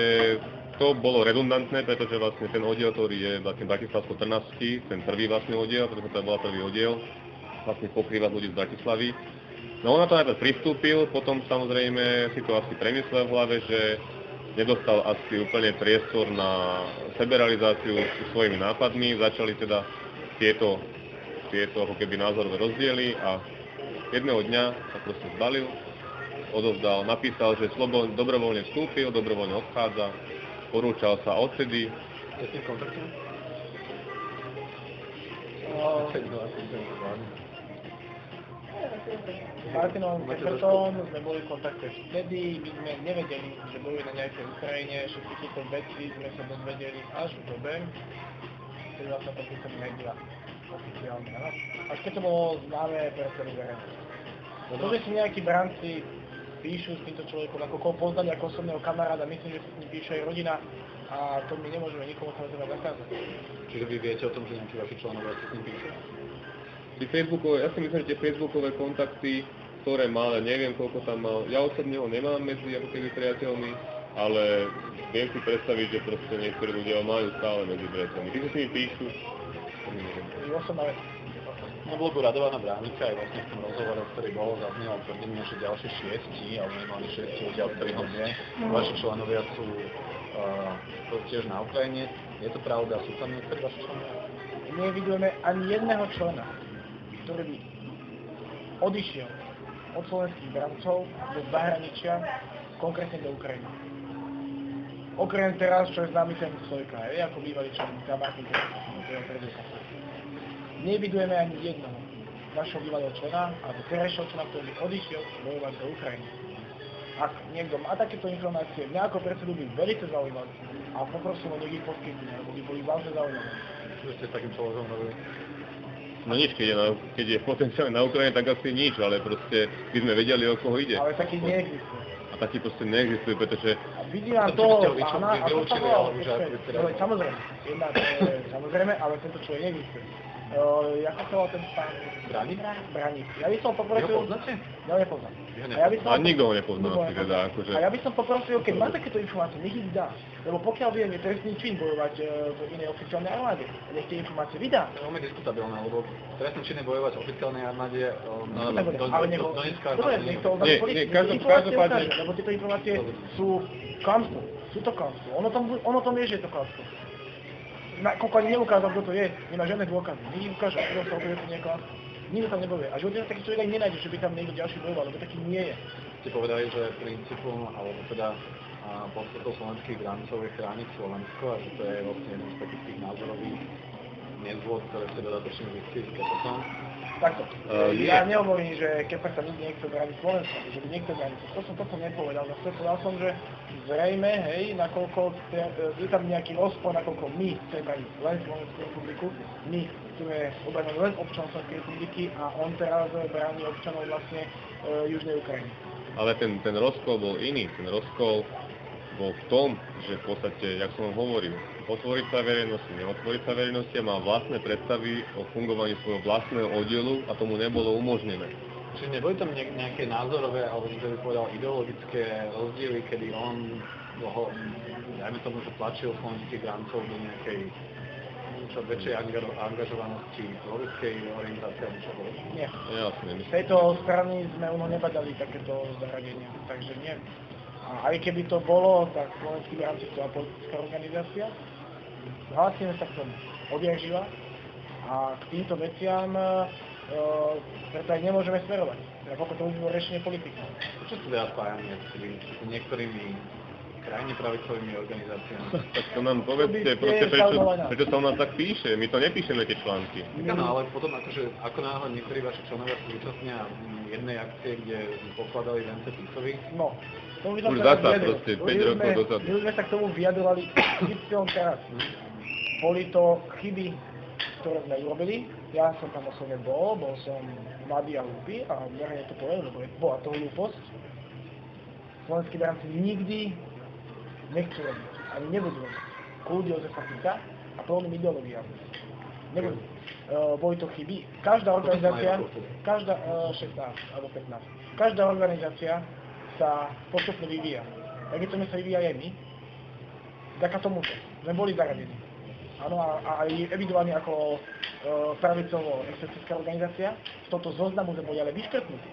to bolo redundantné, pretože vlastne ten oddiel, ktorý je vlastne Bratislavsko-Trnavský, ten prvý vlastný oddiel, pretože to bol prvý oddiel, vlastne pokrýva ľudí z Bratislavy. No on na to najprv pristúpil, potom samozrejme si to asi premyslel v hlave, že nedostal asi úplne priestor na seberealizáciu svojimi nápadmi. Začali teda tieto ako keby názorové rozdiely a jedného dňa sa proste zbalil, odovzdal, napísal, že dobrovoľne vstúpil, dobrovoľne odchádza, porúčal sa odtedy. Je s tým kontaktom? S Martinom Kepertom sme boli v kontakte vtedy, my sme nevedeli, že boli na nejakej Ukrajine, všetky tieto veci sme sa dozvedeli až v dobe, keď vlastne to písali médiá oficiálne, no? Až keď to bolo známe pre celú verejnosť. To, že si nejakí branci píšu s týmto človekom, ako koho poznali ako osobného kamaráda, myslím, že si s ním píše aj rodina a to my nemôžeme nikomu samozrejme zakázať. Čiže vy viete o tom, že nejakí vaši členovia si s ním píšu? Ja si myslím, že tie facebookové kontakty, ktoré mal, neviem koľko tam mal, ja osobne ho nemám medzi ako keby priateľmi, ale viem si predstaviť, že proste niektorí ľudia ho majú stále medzi priateľmi. Tí, čo si mi píšu, to mi neviem. Na blogu Radovana Bránika aj vlastne v tom rozhovore, ktorý bol, zaznelo tvrdenie, že ďalšie 6, alebo minimálne 6 ľudia, o ktorých ho vie, vaši členovia sú tiež na Ukrajine. Je to pravda? Sú tam niektorí vaši členovia? Nevidujeme ani jedného člena, ktorý by odišiel od slovenských brancov do zahraničia, konkrétne do Ukrajiny. Okrem teraz, čo je známy ten Sojka, ako bývalý člen Martin Kepertom. Nevidujeme ani jednoho našho bývalého člena, alebo terajšieho člena, ktorý by odišiel bojovať do Ukrajiny. Ak niekto má takéto informácie, mňa ako predsedu by veľmi zaujímali a poprosím o nech ich poskytnúť, lebo by boli veľmi zaujímavé. Čo ste s takým človekom robili? No nič, keď je potenciálne na Ukrajine, tak asi nič, ale proste by sme vedeli, o koho ide. Ale taký neexistuje. A taký proste neexistuje, pretože... A vidím vám toho pána, ako sa volal, samozrejme, samozrejme, ale tento človek neexistuje. Jak sa volal ten pán? Braník. Ja by som poprosil... Jeho poznáte? Ja ho nepoznám. A nikto ho nepozná asi teda, akože... A ja by som poprosil, keď má takéto informácie, nech ich dá. Lebo pokiaľ viem, je trestný čin bojovať v inej oficiálnej armáde. Nech tie informácie vydá. To je veľmi diskutabilné, lebo trestný čin je bojovať v oficiálnej armáde do Donetská armády. Dobre, nech to oznámi polícii. Lebo tieto informácie sú klamstvo. Sú to klamstvo. Ono tom vie, že je to klamstvo. Koľko ani neukázal, kto to je, nemá žiadne dôkazy. Nikto ukáže, kto sa objaví, to nie je klamstvo. Nikto tam nebojuje. A životne taký človek aj nenájde, že by tam niekto ďalší bojoval, lebo taký nie je. Ste povedali, že princípom, alebo teda podstatou slovenských brancov je chrániť Slovensko a že to je vlastne jeden z takých tých názorových nezvod, ktoré ste dodatočne vyskytli s Kepertom. Takto. Ja nehovorím, že Kepert sa nikdy nechce brániť Slovensko, že by niekto brániť. To som nepovedal. Povedal som, že zrejme, hej, nakoľko je tam nejaký rozpor, nakoľko my chceme brániť len Slovenskú republiku, my chceme obrániť len občanov Slovenskej republiky a on teraz bráni občanov vlastne Južnej Ukrajiny. Ale ten rozkol bol iný. Ten rozkol bol v tom, že v podstate, jak som vám hovoril, otvoriť sa verejnosti, neotvoriť sa verejnosti a mal vlastné predstavy o fungovaní svojho vlastného oddielu a tomu nebolo umožnené. Čiže neboli tam nejaké názorové, alebo niekto by povedal ideologické rozdiely, kedy on, dajme tomu, že tlačil slovenských brancov do nejakej čo väčšej angažovanosti loveckej orientácie alebo čo bolo? Nie. Jasne, Z tejto strany sme u nás nebadali takéto zaradenia, takže nie. A aj keby to bolo, tak Slovenský bránci to je politická organizácia. Hlásime sa k tomu odjak živa a k týmto veciam preto aj nemôžeme smerovať. Ako to už bolo riešenie politiky. Čo sa dá spájanie s niektorými krajne pravicovými organizáciami? Tak to nám povedzte, proste prečo sa u nás tak píše? My to nepíšeme tie články. No, ale potom akože, ako náhle niektorí vaši členovia sa zúčastnia jednej akcie, kde pokladali vence Tisovi. No, už zasa proste 5 rokov dozadu. My už sme sa k tomu vyjadrovali teraz. Boli to chyby, ktoré sme urobili. Ja som tam osobne bol som mladý a hlúpy a verejne to poviem, lebo bola to hlúposť. Slovenskí bránci nikdy nechcú robiť, ani nebudú robiť kľud Jozefa Tita a plným ideológiám. Nebudú. Boli to chyby. Každá organizácia, 16 alebo 15, každá organizácia sa postupne vyvíja. Takéto sa vyvíja aj my. Vďaka tomuto sme boli zaradení. Áno, a aj evidovaní ako pravicovo-extremistická organizácia. Z tohto zoznamu sme boli ale vyškrtnutí.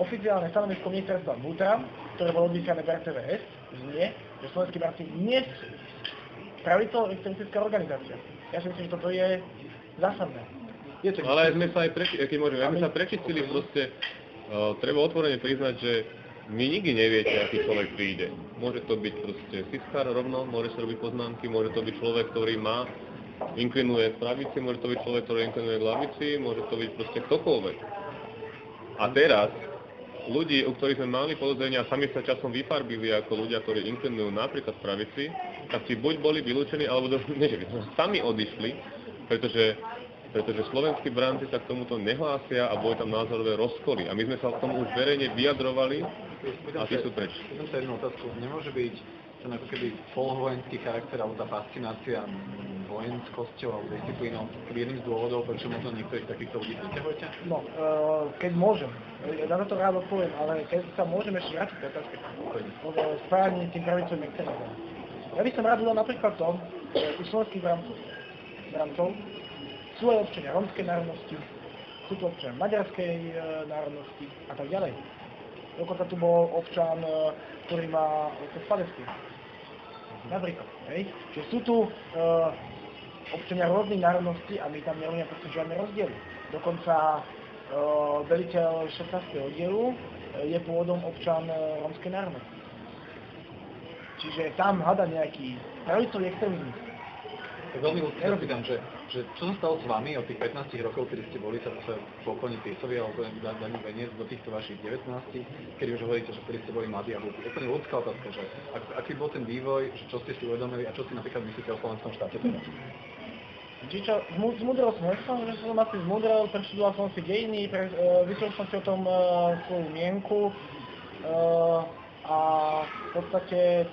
Oficiálne stanovisko ministerstva vnútra, ktoré bolo odvysiané v RTVS, znie, že slovenskí bránci nie sú pravicovo-extremistická organizácia. Ja si myslím, že toto je zásadné. Ale sme sa aj prečistili proste, treba otvorene priznať, že my nikdy neviete, aký človek príde. Môže to byť proste siskár rovno, môže sa robiť poznámky, môže to byť človek, ktorý inklinuje k pravici, môže to byť človek, ktorý inklinuje k lavici, môže to byť proste ktokoľvek. A teraz ľudí, u ktorých sme mali podozrenia a sami sa časom vyfarbili ako ľudia, ktorí inklinujú napríklad v pravici, tak si buď boli vylúčení, alebo sami odišli, pretože slovenskí bránci sa k tomuto nehlásia a boli tam názorové rozkoly. A my sme sa k tomu už verejne vyjadrovali a tí sú preč. Pýtam sa jednu otázku. Nemôže byť ten ako keby polovojenský charakter alebo tá fascinácia vojenskosťou alebo disciplínou jedným z dôvodov, prečo možno niektorých takýchto ľudí priťahujete? No, keď môžem. Ja na to rád odpoviem, ale keď sa môžeme ešte vrátiť k otázke. Spájanie tým pravicovým extrémizmom. Ja by som rád dodal napríklad to, že u slovenských brancov sú aj občania rómskej národnosti, sú tu občania maďarskej národnosti a tak ďalej. Dokonca tu bol občan, ktorý má otec Padesky. Napríklad, hej. Čiže sú tu občania rôznych národností a my tam nerobíme proste žiadne rozdiely. Dokonca veliteľ 16. oddielu je pôvodom občan rómskej národnosti. Čiže tam hľada nejaký pravicový extrémizmus. Tak veľmi ľudí sa pýtam, že čo sa stalo s vami od tých 15 rokov, kedy ste boli sa pokloniť Tisovi alebo daní veniec do týchto vašich 19, kedy už hovoríte, že kedy ste boli mladí a hlúpi. Úplne ľudská otázka, že aký bol ten vývoj, že čo ste si uvedomili a čo si napríklad myslíte o slovenskom štáte teraz? Čiže zmúdrel som, že som asi zmúdrel, prečítal som si dejiny, vytvoril som si o tom svoju mienku a v podstate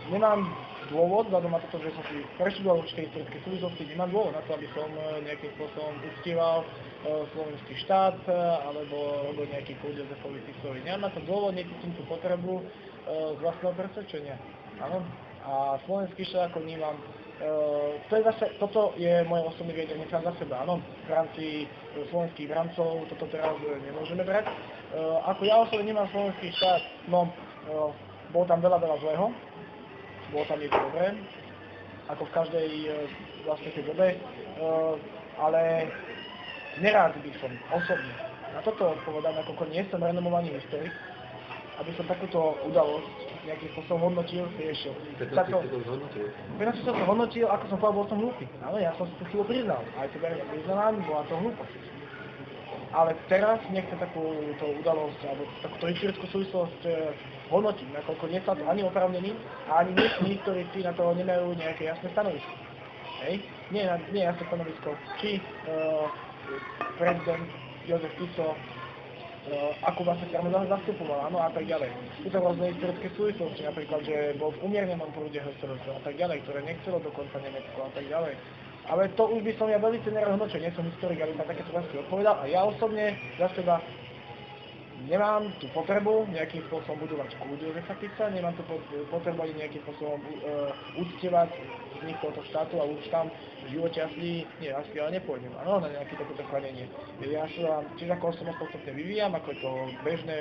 nemám dôvod, vzhľadom na to, že som si preštudoval určité historické súvislosti, nemám dôvod na to, aby som nejakým spôsobom uctieval slovenský štát alebo robil nejaký kľud Jozefovi Tisovi. Nemám na to dôvod, necítim tú potrebu z vlastného presvedčenia. Áno. A slovenský štát ako vnímam, toto je moje osobné viedenie sám za seba, áno. V rámci slovenských brancov toto teraz nemôžeme brať. Ako ja osobne vnímam slovenský štát, no, bolo tam veľa zlého. Bolo tam niečo dobré, ako v každej vlastne tej dobe, ale nerád by som osobne na toto odpovedám, ako nie som renomovaný historik, aby som takúto udalosť nejakým spôsobom hodnotil, riešil. Takto si to zhodnotil? Pretože som to hodnotil, ako som povedal, bol som hlúpy. Áno, ja som si tú chybu priznal, aj tebe priznám, bola to hlúposť. Ale teraz nechcem takúto udalosť, alebo takúto historickú súvislosť hodnotiť, nakoľko nie sa to ani oprávnení a ani dnešní historici na to nemajú nejaké jasné stanovisko. Hej? Nie jasné stanovisko, či prezident Jozef Tiso akú vlastne stranu zastupoval, áno, a tak ďalej. Sú to rôzne historické súvislosti, napríklad, že bol v umiernenom prúde HSLS a tak ďalej, ktoré nechcelo dokonca Nemecko a tak ďalej. Ale to už by som ja veľmi nerad hodnočil, nie som historik, aby ma takéto otázky odpovedal a ja osobne za seba nemám tú potrebu nejakým spôsobom budovať kúd Jozefa Fica, nemám tú potrebu ani nejakým spôsobom uctievať vznik tohto štátu a už tam v živote ale nepôjdem. Áno, na nejaké takéto kladenie. Ja sa tiež ako osobnosť postupne vyvíjam, ako je to bežné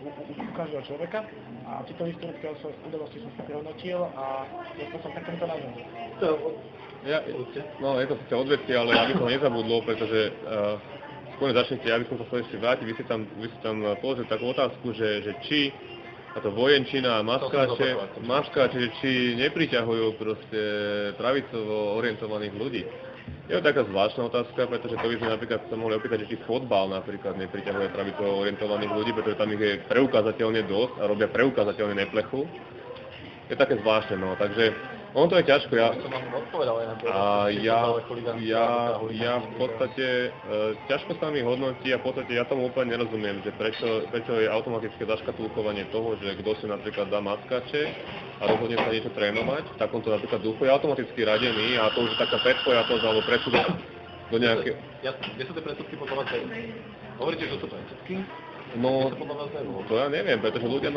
u každého človeka a tieto historické udalosti som si prehodnotil a dostal som takéto názor. No, je to síce odvetvie, ale aby to nezabudlo, pretože skôr začnete, aby som sa chcel ešte vrátiť, vy si tam položili takú otázku, že či táto vojenčina a maskáče, že či nepriťahujú proste pravicovo orientovaných ľudí. Je to taká zvláštna otázka, pretože to by sme napríklad sa mohli opýtať, že či fotbal napríklad nepriťahuje pravicovo orientovaných ľudí, pretože tam ich je preukázateľne dosť a robia preukázateľne neplechu. Je také zvláštne, no, takže ono to je ťažko, ja v podstate, ťažko sa mi hodnotí a v podstate ja tomu úplne nerozumiem, že prečo je automatické zaškatulkovanie toho, že kto si napríklad dá maskáče a rozhodne sa niečo trénovať, v takomto napríklad duchu je automaticky radený a to už je taká predpojatosť alebo predsudok do nejaké... Jasne, kde sú tie predsudky podľa vás? Hovoríte, že sú predsudky? No, to ja neviem, pretože ľudia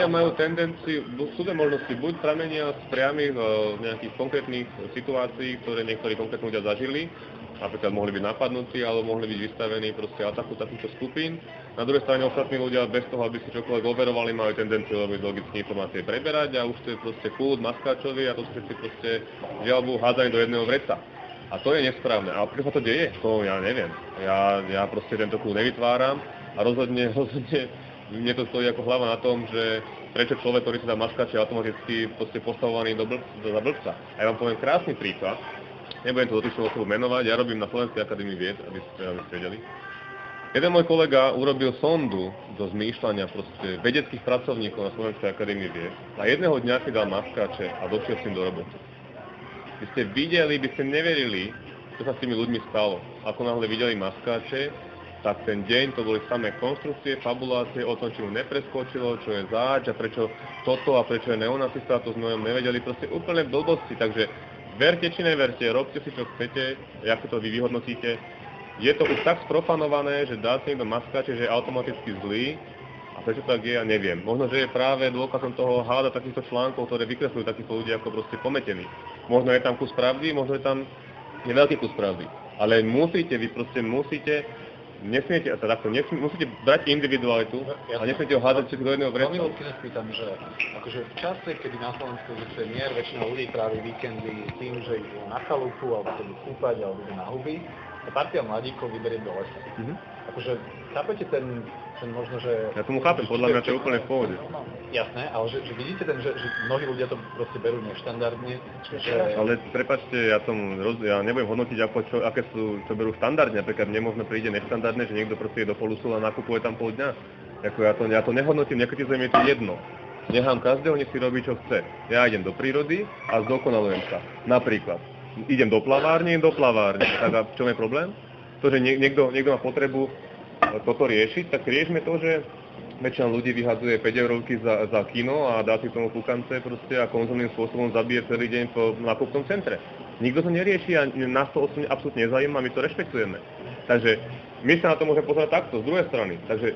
majú tendenciu, sú dve možnosti, buď pramenia z priamých nejakých konkrétnych situácií, ktoré niektorí konkrétni ľudia zažili, napríklad mohli byť napadnutí, alebo mohli byť vystavení proste ataku takýchto skupín. Na druhej strane ostatní ľudia bez toho, aby si čokoľvek overovali, majú tendenciu robiť logické informácie preberať a už to je proste kult maskáčovi a to sú všetci proste žiaľbu hádzaní do jedného vreca. A to je nesprávne. A prečo sa to deje? To ja neviem. Ja proste tento kult nevytváram. A rozhodne mne to stojí ako hlava na tom, že prečo človek, ktorý si dá maskáče, je automaticky postavovaný za blbca. A ja vám poviem krásny príklad, nebudem to dotyčnú osobu menovať, ja robím na Slovenskej akadémii vied, aby ste vedeli. Jeden môj kolega urobil sondu do zmýšľania proste vedeckých pracovníkov na Slovenskej akadémii vied a jedného dňa si dal maskáče a došiel s tým do roboty. By ste videli, by ste neverili, čo sa s tými ľuďmi stalo. Ako náhle videli maskáče, tak ten deň to boli samé konštrukcie, fabulácie o tom, či mu nepreskočilo, čo je záč a prečo toto a prečo je neonacista, to sme nevedeli, proste úplne blbosti, takže verte či neverte, robte si čo chcete, ako to vy vyhodnotíte. Je to už tak sprofanované, že dá si niekto maskáče, že je automaticky zlý a prečo tak je, ja neviem. Možno, že je práve dôkazom toho háda takýchto článkov, ktoré vykresľujú takýchto ľudí ako proste pometení. Možno je tam kus pravdy, možno je tam veľký kus pravdy, ale musíte musíte brať individualitu a nesmiete ho hádať všetko do jedného vreca. Veľmi ľudky spýtam, že akože v čase, kedy na Slovensku existuje mier, väčšina ľudí trávi víkendy tým, že idú na chalupu, alebo sa idú kúpať, alebo idú na huby, a partia mladíkov vyberie do lesa. Akože, chápete ten možno, že... Ja tomu chápem, podľa mňa to je úplne v pohode. No, jasné, ale že vidíte že mnohí ľudia to proste berú neštandardne, že... Ale prepáčte, ja nebudem hodnotiť, aké sú, čo berú štandardne, napríklad mne možno príde neštandardne, že niekto proste je do Polusula a nakupuje tam pol dňa. Ja to nehodnotím, nekritizujem, je to jedno. Nechám každého, nech si robí, čo chce. Ja idem do prírody a zdokonalujem sa. Napríklad, idem do plavárne. Tak a čo je problém? To, že niekto má potrebu toto riešiť, tak riešme to, že väčšina ľudí vyhadzuje 5 eurovky za kino a dá si k tomu kúkance proste a konzumným spôsobom zabije celý deň v nákupnom centre. Nikto to nerieši a nás to absolútne nezaujíma, my to rešpektujeme. Takže my sa na to môžeme pozerať takto, z druhej strany. Takže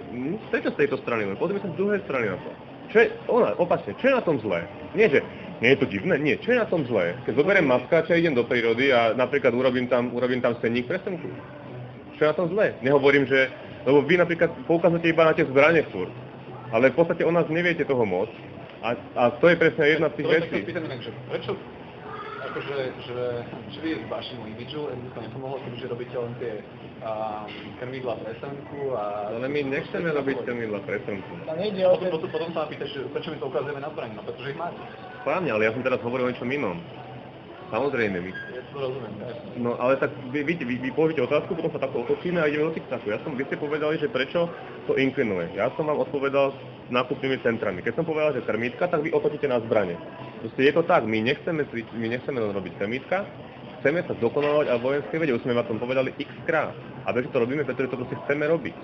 prečo z tejto strany? Pozrieme sa z druhej strany na to. Opačne, čo je na tom zlé? Nie, že nie je to divné? Nie, čo je na tom zlé? Keď zoberiem maskáča, idem do prírody a napríklad urobím tam senník pre semku. Čo je na tom zlé? Nehovorím, že... Lebo vy napríklad poukazujete iba na tie zbrane furt. Ale v podstate o nás neviete toho moc. A to je presne jedna z tých vecí. Prečo? Akože, že vy s vašim imidžu, to nepomohlo, keďže robíte len tie krmidla pre semku a... Ale my nechceme robiť krmidla pre semku. Potom sa ma pýtaš, prečo my to ukazujeme na zbraní, no pretože ich máte. Správne, ale ja som teraz hovoril o niečom inom. Samozrejme, my. Ja to rozumiem, No ale tak vy položíte otázku, potom sa takto otočíme a ideme do TikToku. Vy ste povedali, že prečo to inklinuje. Ja som vám odpovedal s nákupnými centrami. Keď som povedal, že krmítka, tak vy otočíte na zbrane. Proste je to tak, my nechceme len robiť krmítka, chceme sa dokonalovať a vojenské vede. Už sme vám tom povedali x krát. A prečo to robíme, pretože to proste chceme robiť.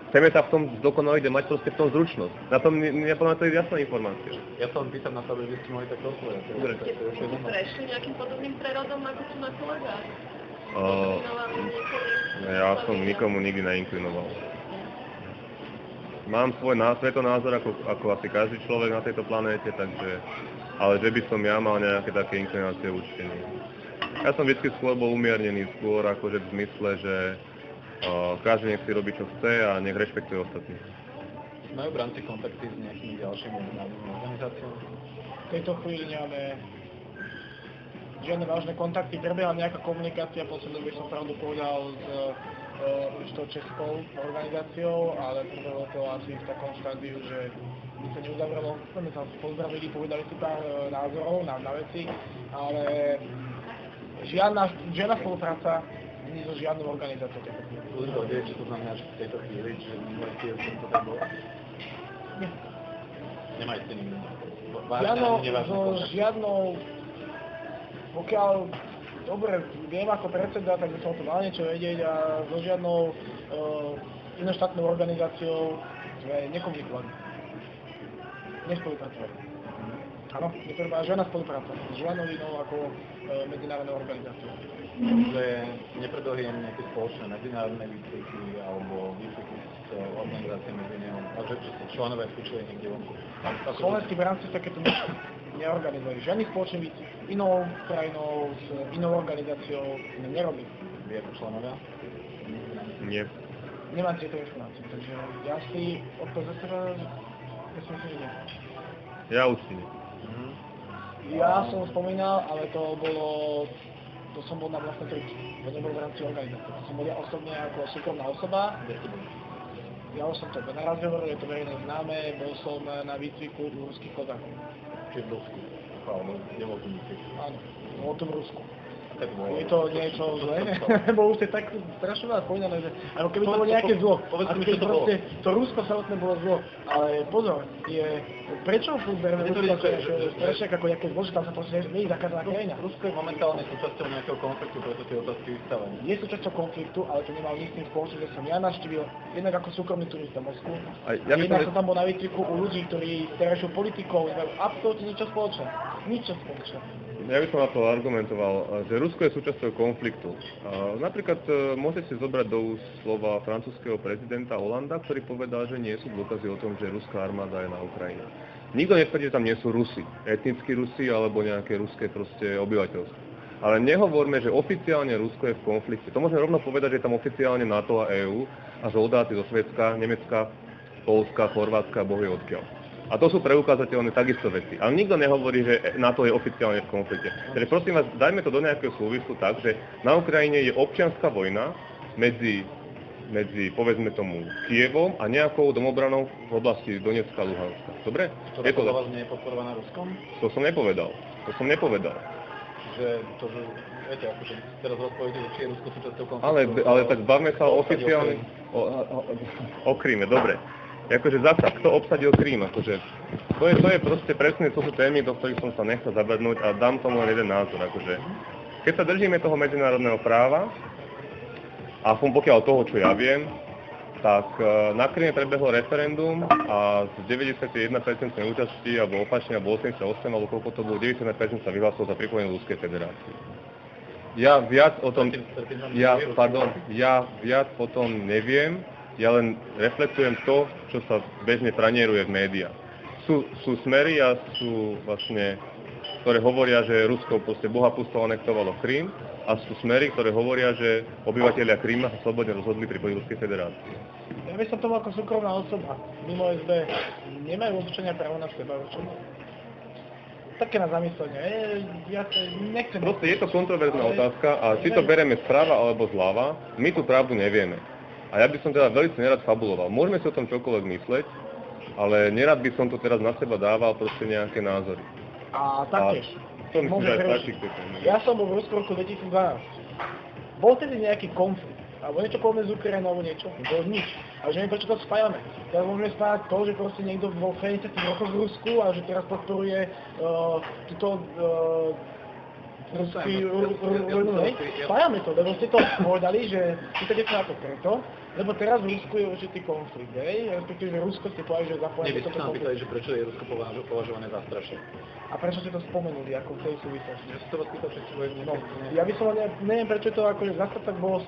Chceme sa v tom zdokonaliť a mať proste v tom zručnosť. Na tom to je jasná informácia. Ja sa vám pýtam na to, aby ste mohli takto odpovedať. Ste prešli nejakým podobným prerodom, ako tu na kolega? Ja som nikomu nikdy neinklinoval. mám svoj svetonázor ako asi každý človek na tejto planéte, takže, ale že by som ja mal nejaké také inklinácie určite nie. Ja som vždy skôr bol umiernený, skôr akože v zmysle, že každý nech si robí čo chce a nech rešpektuje ostatných. Majú branci kontakty s nejakými ďalšími medzinárodnými organizáciami? V tejto chvíli nemáme žiadne vážne kontakty, prebieha nejaká komunikácia, poslednú by som pravdu povedal s tou českou organizáciou, ale prebehlo to asi v takom štádiu, že by sa neuzavrelo, sme sa pozdravili, povedali si pár názorov na veci, ale žiadna spolupráca nie so žiadnou organizáciou. Ľudí to vie, čo to znamená, že v tejto chvíli, že minulé chvíli som to tak bol? Nie. Nemajte nikto. Žiadnou, pokiaľ dobre viem ako predseda, tak by som to mal niečo vedieť a so žiadnou inoštátnou organizáciou sme nekomunikovali. Nespolupracovali. Áno, žiadna spolupráca s žiadnou inou ako medzinárodnou organizáciou. Že nepredlhujem nejaké spoločné medzinárodné výcviky alebo výcviky s organizáciami z iného, a že sa členové skúšali niekde vonku. Slovenskí bránci takéto neorganizovali. Žiadny spoločný výcvik s inou krajinou, s inou organizáciou nerobí. Vy ako členovia? Nie. Nemám tieto informácie, takže ja si odpoveď za seba, myslím si, že nie. Ja určite nie. Ja som spomínal, ale to som bol na vlastné triky. To nebol v rámci organizácie. To som bol ja osobne ako súkromná osoba. Ja už som to naraz hovoril, je to verejne známe, bol som na výcviku u ruských kozákov. Čiže v Rusku. Alebo kde bol tu výcvik? Áno, bolo to v Rusku. Je to niečo zlé, lebo už je tak strašne veľa spomínané, že ako keby to bolo nejaké zlo. Ako keby proste to Rusko samotné bolo zlo. Ale pozor, prečo berme Rusko strašne ako nejaké zlo, že tam sa proste nie je zakázaná krajina? Rusko je momentálne súčasťou nejakého konfliktu, preto tie otázky vystavené. Je súčasťou konfliktu, ale to nemal nič s tým spoločné, že som ja navštívil jednak ako súkromný turista Moskvu. Jednak som tam bol na výcviku u ľudí, ktorí s terajšou politikou nemajú absolútne nič spoločné. Nič spoločné. Ja by som na to argumentoval, že Rusko je súčasťou konfliktu. Napríklad môžete si zobrať do úst slova francúzskeho prezidenta Hollanda, ktorý povedal, že nie sú dôkazy o tom, že ruská armáda je na Ukrajine. Nikto netvrdí, že tam nie sú Rusi, etnickí Rusi alebo nejaké ruské proste obyvateľstvo. Ale nehovorme, že oficiálne Rusko je v konflikte. To môžeme rovno povedať, že je tam oficiálne NATO a EÚ a žoldáci zo Švédska, Nemecka, Poľska, Chorvátska, bohvie odkiaľ. A to sú preukázateľné takisto veci. Ale nikto nehovorí, že NATO je oficiálne v konflikte. Takže prosím vás, dajme to do nejakého súvislu tak, že na Ukrajine je občianska vojna medzi povedzme tomu Kievom a nejakou domobranou v oblasti Donecka a Luhanska. Dobre? Ktorá podľa vás nie je podporovaná Ruskom? To som nepovedal. Že viete, akože teraz odpoviete, že či je Rusko súčasťou konfliktu. Ale tak bavme sa oficiálne o Kríme, dobre. Akože zasa, kto obsadil Krím, akože to je proste presne, to sú témy, do ktorých som sa nechcel zabrdnúť a dám tomu len jeden názor, akože keď sa držíme toho medzinárodného práva, a pokiaľ toho, čo ja viem, tak na Kríme prebehlo referendum a z 91% účastí, alebo opačne, alebo 88, alebo koľko to bolo, 90% sa vyhlásilo za pripojenie Ruskej federácie. Ja viac o tom neviem. Ja len reflektujem to, čo sa bežne pranieruje v médiách. Sú smery a sú vlastne, ktoré hovoria, že Rusko proste bohapústvo anektovalo Krím a sú smery, ktoré hovoria, že obyvatelia Kríma sa slobodne rozhodli pripojiť Ruskej federácii. Ja by som tomu ako súkromná osoba, mimo SB, nemajú občania právo na seba určenie. Také na zamyslenie. Ja nechcem... Proste je to kontroverzná otázka a či to bereme sprava alebo zľava, my tú pravdu nevieme. A ja by som teda veľmi nerad fabuloval. Môžeme si o tom čokoľvek mysleť, ale nerad by som to teraz na seba dával proste nejaké názory. A taktiež. To myslím, že aj stačí. Ja som bol v Rusku roku 2012. Bol tedy nejaký konflikt, alebo niečo povedzme z Ukrajinou, alebo niečo. Bolo nič. A že prečo to spájame? Teraz môžeme spájať to, že proste niekto bol v 50 rokoch v Rusku a že teraz podporuje túto spájame to, lebo ste to povedali, že chcete sa na to preto, lebo teraz v Rusku je určitý konflikt, respektíve, že Rusko ste povedali, že zapojené do toho konfliktu. Pýtali, že prečo je Rusko považované za strašné. A prečo ste to spomenuli, ako v tej súvislosti? Ja si to vás pýtal, či ja by som neviem, prečo to akože zase tak bolo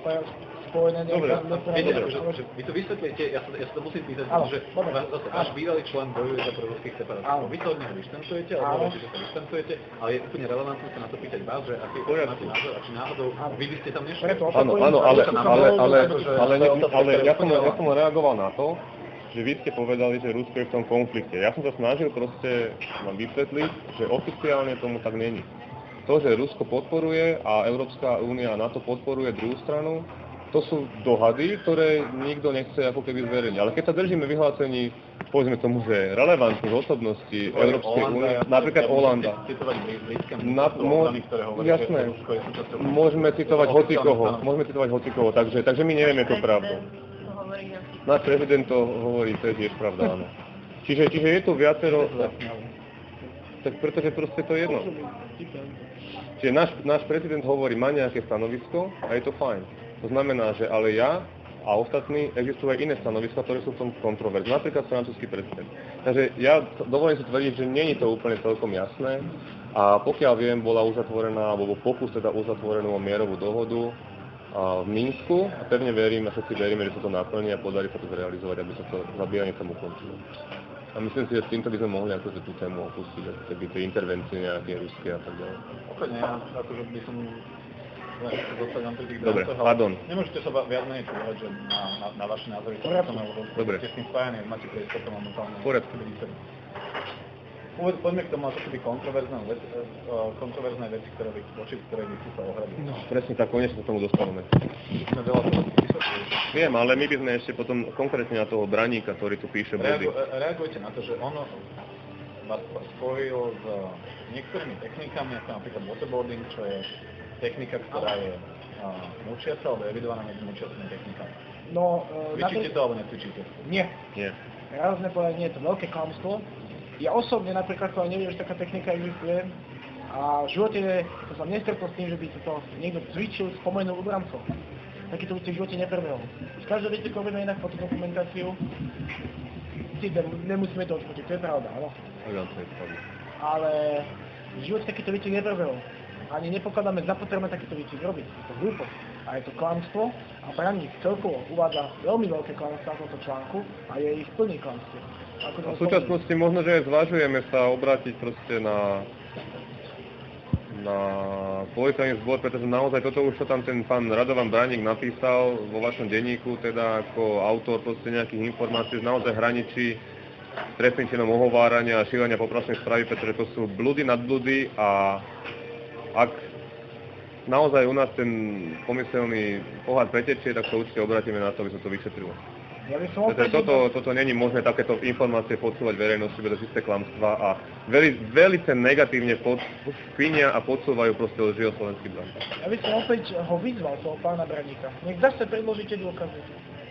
spojené Dobre. Viete, akože, vy to vysvetlíte, ja sa to musím pýtať, Áno, pretože dobre. zase váš bývalý člen bojuje za proruských separatistov. Vy sa od neho vyštancujete, alebo hovoríte, že sa vyštancujete, ale je úplne relevantné sa na to pýtať vás, že aký máte názor a či náhodou vy by ste tam nešli. Áno, ale ja som reagoval na to, že vy ste povedali, že Rusko je v tom konflikte. Ja som sa snažil proste vám vysvetliť, že oficiálne tomu tak není. To, že Rusko podporuje a Európska únia a NATO podporuje druhú stranu, to sú dohady, ktoré nikto nechce ako keby zverejniť. Ale keď sa držíme vyhlásení, povedzme tomu, že relevantných osobností Európskej únie, napríklad Holanda, jasné, môžeme citovať hocikoho, takže my nevieme to pravdu. Náš prezident to hovorí, to je tiež pravda, áno. Čiže je tu viacero, tak pretože proste to je jedno. Čiže náš prezident hovorí, má nejaké stanovisko a je to fajn. To znamená, že ale ja a ostatní existujú aj iné stanoviska, ktoré sú v tom kontroverzné. Napríklad francúzsky prezident. Takže ja dovolím si tvrdiť, že nie je to úplne celkom jasné a pokiaľ viem, bola uzatvorená, alebo pokus teda uzatvorenú mierovú dohodu v Minsku a pevne verím a všetci veríme, že sa to naplní a podarí sa to zrealizovať, aby sa to zabíjanie tam ukončilo. A myslím si, že s týmto by sme mohli akože tú tému opustiť, keby tie intervencie nejaké ruské a tak ďalej. Úplne, ja akože by som dostaňam pri tých dobre, brancoch, pardon. Nemôžete sa viac menej povedať, že na vaše názory to dobre. Ste s tým spájani, máte priestor to momentálne. Poriadku. Poďme k tomu ako keby kontroverzné veci, voči ktorej by ste sa ohradili. No, presne tak, konečne sa tomu dostávame. Sme veľa toho vysvetlili. Viem, ale my by sme ešte potom konkrétne na toho Braníka, ktorý tu píše body. Reagujte na to, že ono vás spojil s niektorými technikami, ako napríklad waterboarding, čo je technika, ktorá je mučiaca, alebo evidovaná medzi mučiacimi technikami. No, cvičíte to, alebo necvičíte? Nie. Nie. Ja rozumiem povedať, nie je to veľké klamstvo. Ja osobne napríklad to neviem, že taká technika existuje a v živote som nestretol s tým, že by to niekto cvičil s pomenou obrancov. Takýto by v živote neprebehol. Z každého viete, koho vieme inak po tú dokumentáciu. Nemusíme to odfotiť, to je pravda, áno. Ale v živote takýto veci neprebehol. Ani nepokladáme za potrebné takéto veci robiť. Je to hlúposť a je to klamstvo a Braník celkovo uvádza veľmi veľké klamstvo v tomto článku a je ich plný klamstiev. A v súčasnosti možno, že zvažujeme sa obrátiť proste na policajný zbor, pretože naozaj toto už, čo tam ten pán Radovan Braník napísal vo vašom denníku, teda ako autor proste nejakých informácií, naozaj hraničí trestným činom ohovárania a šírenia poplašnej správy, pretože to sú blúdy nad blúdy a ak naozaj u nás ten pomyselný pohľad pretečie, tak sa určite obrátime na to, aby sa to vyšetrilo. Ja toto není možné takéto informácie podsúvať verejnosti, bez čisté klamstvá a veľmi negatívne špinia a podsúvajú proste lži o slovenských brankoch. Ja by som opäť ho vyzval, toho pána Braníka. Nech zase predložíte dôkazy.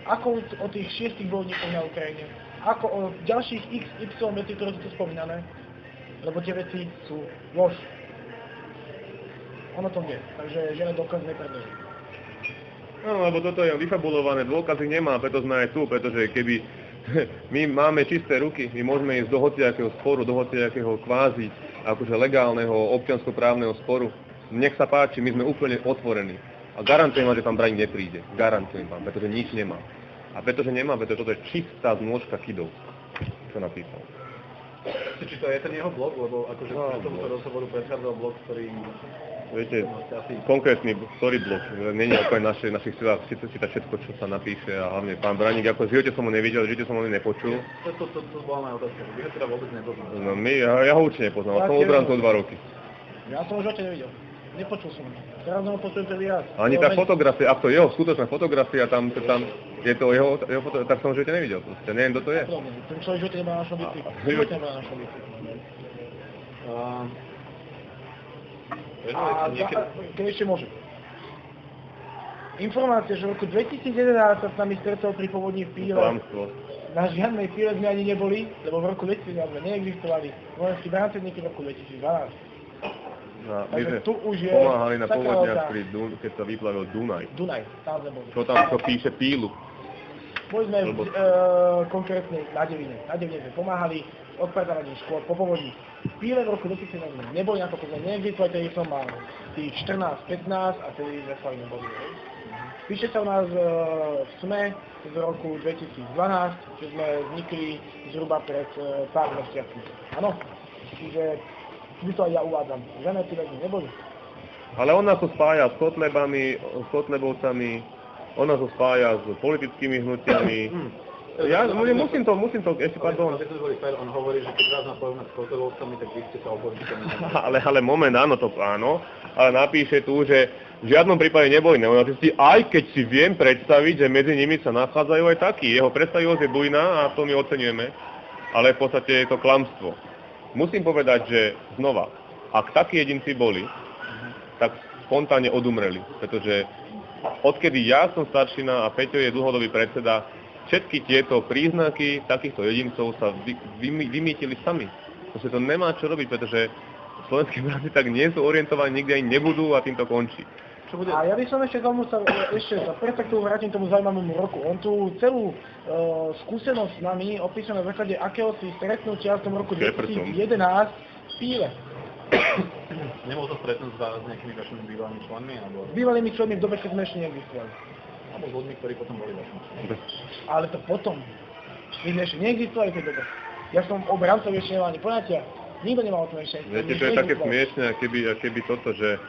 Ako o tých 6 bojovníkoch na Ukrajine, ako o ďalších XY veci, ktoré sú tu spomínané, lebo tie veci sú lož. Ono to vie, takže žiadne dôkaz nepredloží. No, lebo toto je vyfabulované, dôkazy nemá, preto sme aj tu, pretože keby my máme čisté ruky, my môžeme ísť do hociakého sporu, do hociakého kvázi, akože legálneho občianskoprávneho sporu. Nech sa páči, my sme úplne otvorení. A garantujem vám, že pán Braník nepríde. Garantujem vám, pretože nič nemá. A pretože nemá, pretože toto je čistá znôžka kidov, čo napísal. Či to je ten jeho blog, lebo akože v tomto rozhovoru predchádzal blog, ktorý... Viete, konkrétny story blog, není ako aj našich silách čítať všetko, čo sa napíše a hlavne pán Braník, ako v živote som ho nevidel, v živote som ho nepočul. To bola moja otázka, vy ho teda vôbec nepoznal. No ja ho určite nepoznal, som obrancov 2 roky. Ja som ho v živote nevidel, nepočul som ho. Teraz ho počujem prvý raz. Ani tá fotografia, ak to je jeho skutočná fotografia, tam je to jeho tak som ho v živote nevidel, proste neviem, kto to je. Ten človek v živote nemá našho byty. V živote nemá našho byty. A keď ešte môžem. Informácia, že v roku 2011 sa s nami stretol pri povodní v Píle. Na žiadnej Píle sme ani neboli, lebo v roku 2011 sme neexistovali. Vojenskí bránceníky v roku 2012. No, my sme tu už je pomáhali na povodniach, keď sa vyplavil Dunaj. Dunaj, tam sme boli. Čo tam píše Pílu? Boli sme konkrétne na Devine. Na Devine sme pomáhali odpredávaním škôl po povodní. V Píle v roku 2011 sme neboli, nakoľko sme neexistovali, tedy som mal tých 14, 15 a tedy sme sa neboli. Píše sa u nás v SME z roku 2012, že sme vznikli zhruba pred pár mesiacmi. Áno, čiže my to aj ja uvádzam. Žiadne tí väzni neboli. Ale on nás to spája s Kotlebami, s Kotlebovcami, on nás to spája s politickými hnutiami. Ja musím to, ešte pardon. On hovorí, že keď vás má porovnať s Kotlebovcami, tak vy ste sa opolitikami. ale moment, áno, to áno, ale napíše tu, že v žiadnom prípade neboli neonacisti, aj keď si viem predstaviť, že medzi nimi sa nachádzajú aj takí. Jeho predstavivosť je bujná a to my oceňujeme, ale v podstate je to klamstvo. Musím povedať, že znova, ak takí jedinci boli, tak spontánne odumreli, pretože odkedy ja som staršina a Peťo je dlhodobý predseda, všetky tieto príznaky takýchto jedincov sa vymýtili sami. Proste to nemá čo robiť, pretože slovenskí bratci tak nie sú orientovaní, nikdy ani nebudú a tým to končí. A ja by som ešte za perspektívu vrátim tomu zaujímavému roku. On tú celú skúsenosť s nami opíše na základe akéhosi stretnutia v tom roku 2011 v Píle. Nemohol sa stretnúť s nejakými vašimi bývalými členmi? Alebo... S bývalými členmi v dobe, keď sme ešte neexistovali. Alebo s ľuďmi, ktorí potom boli vašimi členmi. Ale to potom. My sme ešte neexistovali v tej dobe. Ja som o Brancovi ešte nemal ani poňatia. Nikto nemal o tom ešte. Viete, to je také smiešné, keby toto, že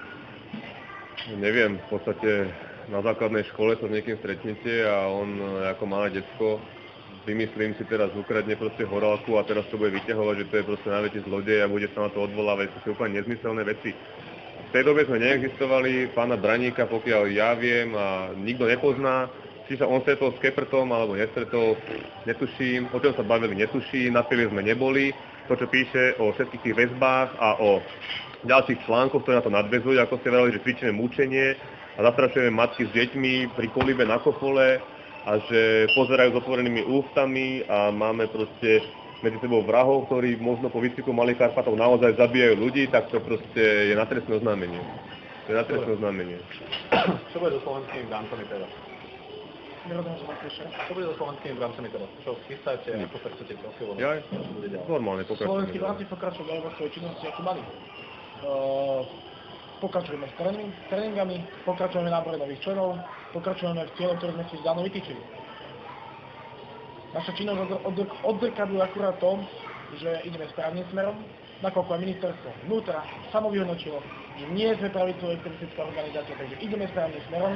neviem, v podstate na základnej škole sa s niekým stretnete a on ako malé decko, vymyslím si teraz, ukradne proste horálku a teraz to bude vyťahovať, že to je proste najväčší zlodej a bude sa na to odvolávať, to sú úplne nezmyselné veci. V tej dobe sme neexistovali, pána Braníka, pokiaľ ja viem a nikto nepozná, či sa on stretol s Keprtom alebo nestretol, netuším, o čom sa bavili, netuším, na pive sme neboli, to čo píše o všetkých tých väzbách a o ďalších článkoch, ktoré na to nadväzujú, ako ste vedeli, že cvičíme mučenie a zastrašujeme matky s deťmi pri kolibe na kofole a že pozerajú s otvorenými ústami a máme proste medzi sebou vrahov, ktorí možno po výcviku Malých Karpatov naozaj zabíjajú ľudí, tak to proste je na trestné oznámenie. To je na trestné oznámenie. Čo bude so slovenskými bráncami teraz? Čo bude so slovenskými bráncami teraz? Čo chystáte, ako sa chcete profilovať? Ja? Čo bude ďalej? Normálne pokračujeme. Slovenskí bránci pokračujú ďalej vo svojej činnosti, ako mali. Pokračujeme s tréningami, pokračujeme v nábore nových členov, pokračujeme v cieľe, ktoré sme si dávno vytýčili. Naša činnosť odzrkadľuje akurát to, že ideme správnym smerom, nakoľko aj ministerstvo vnútra samovyhodnočilo, že nie sme pravicová extremistická organizácia, takže ideme správnym smerom.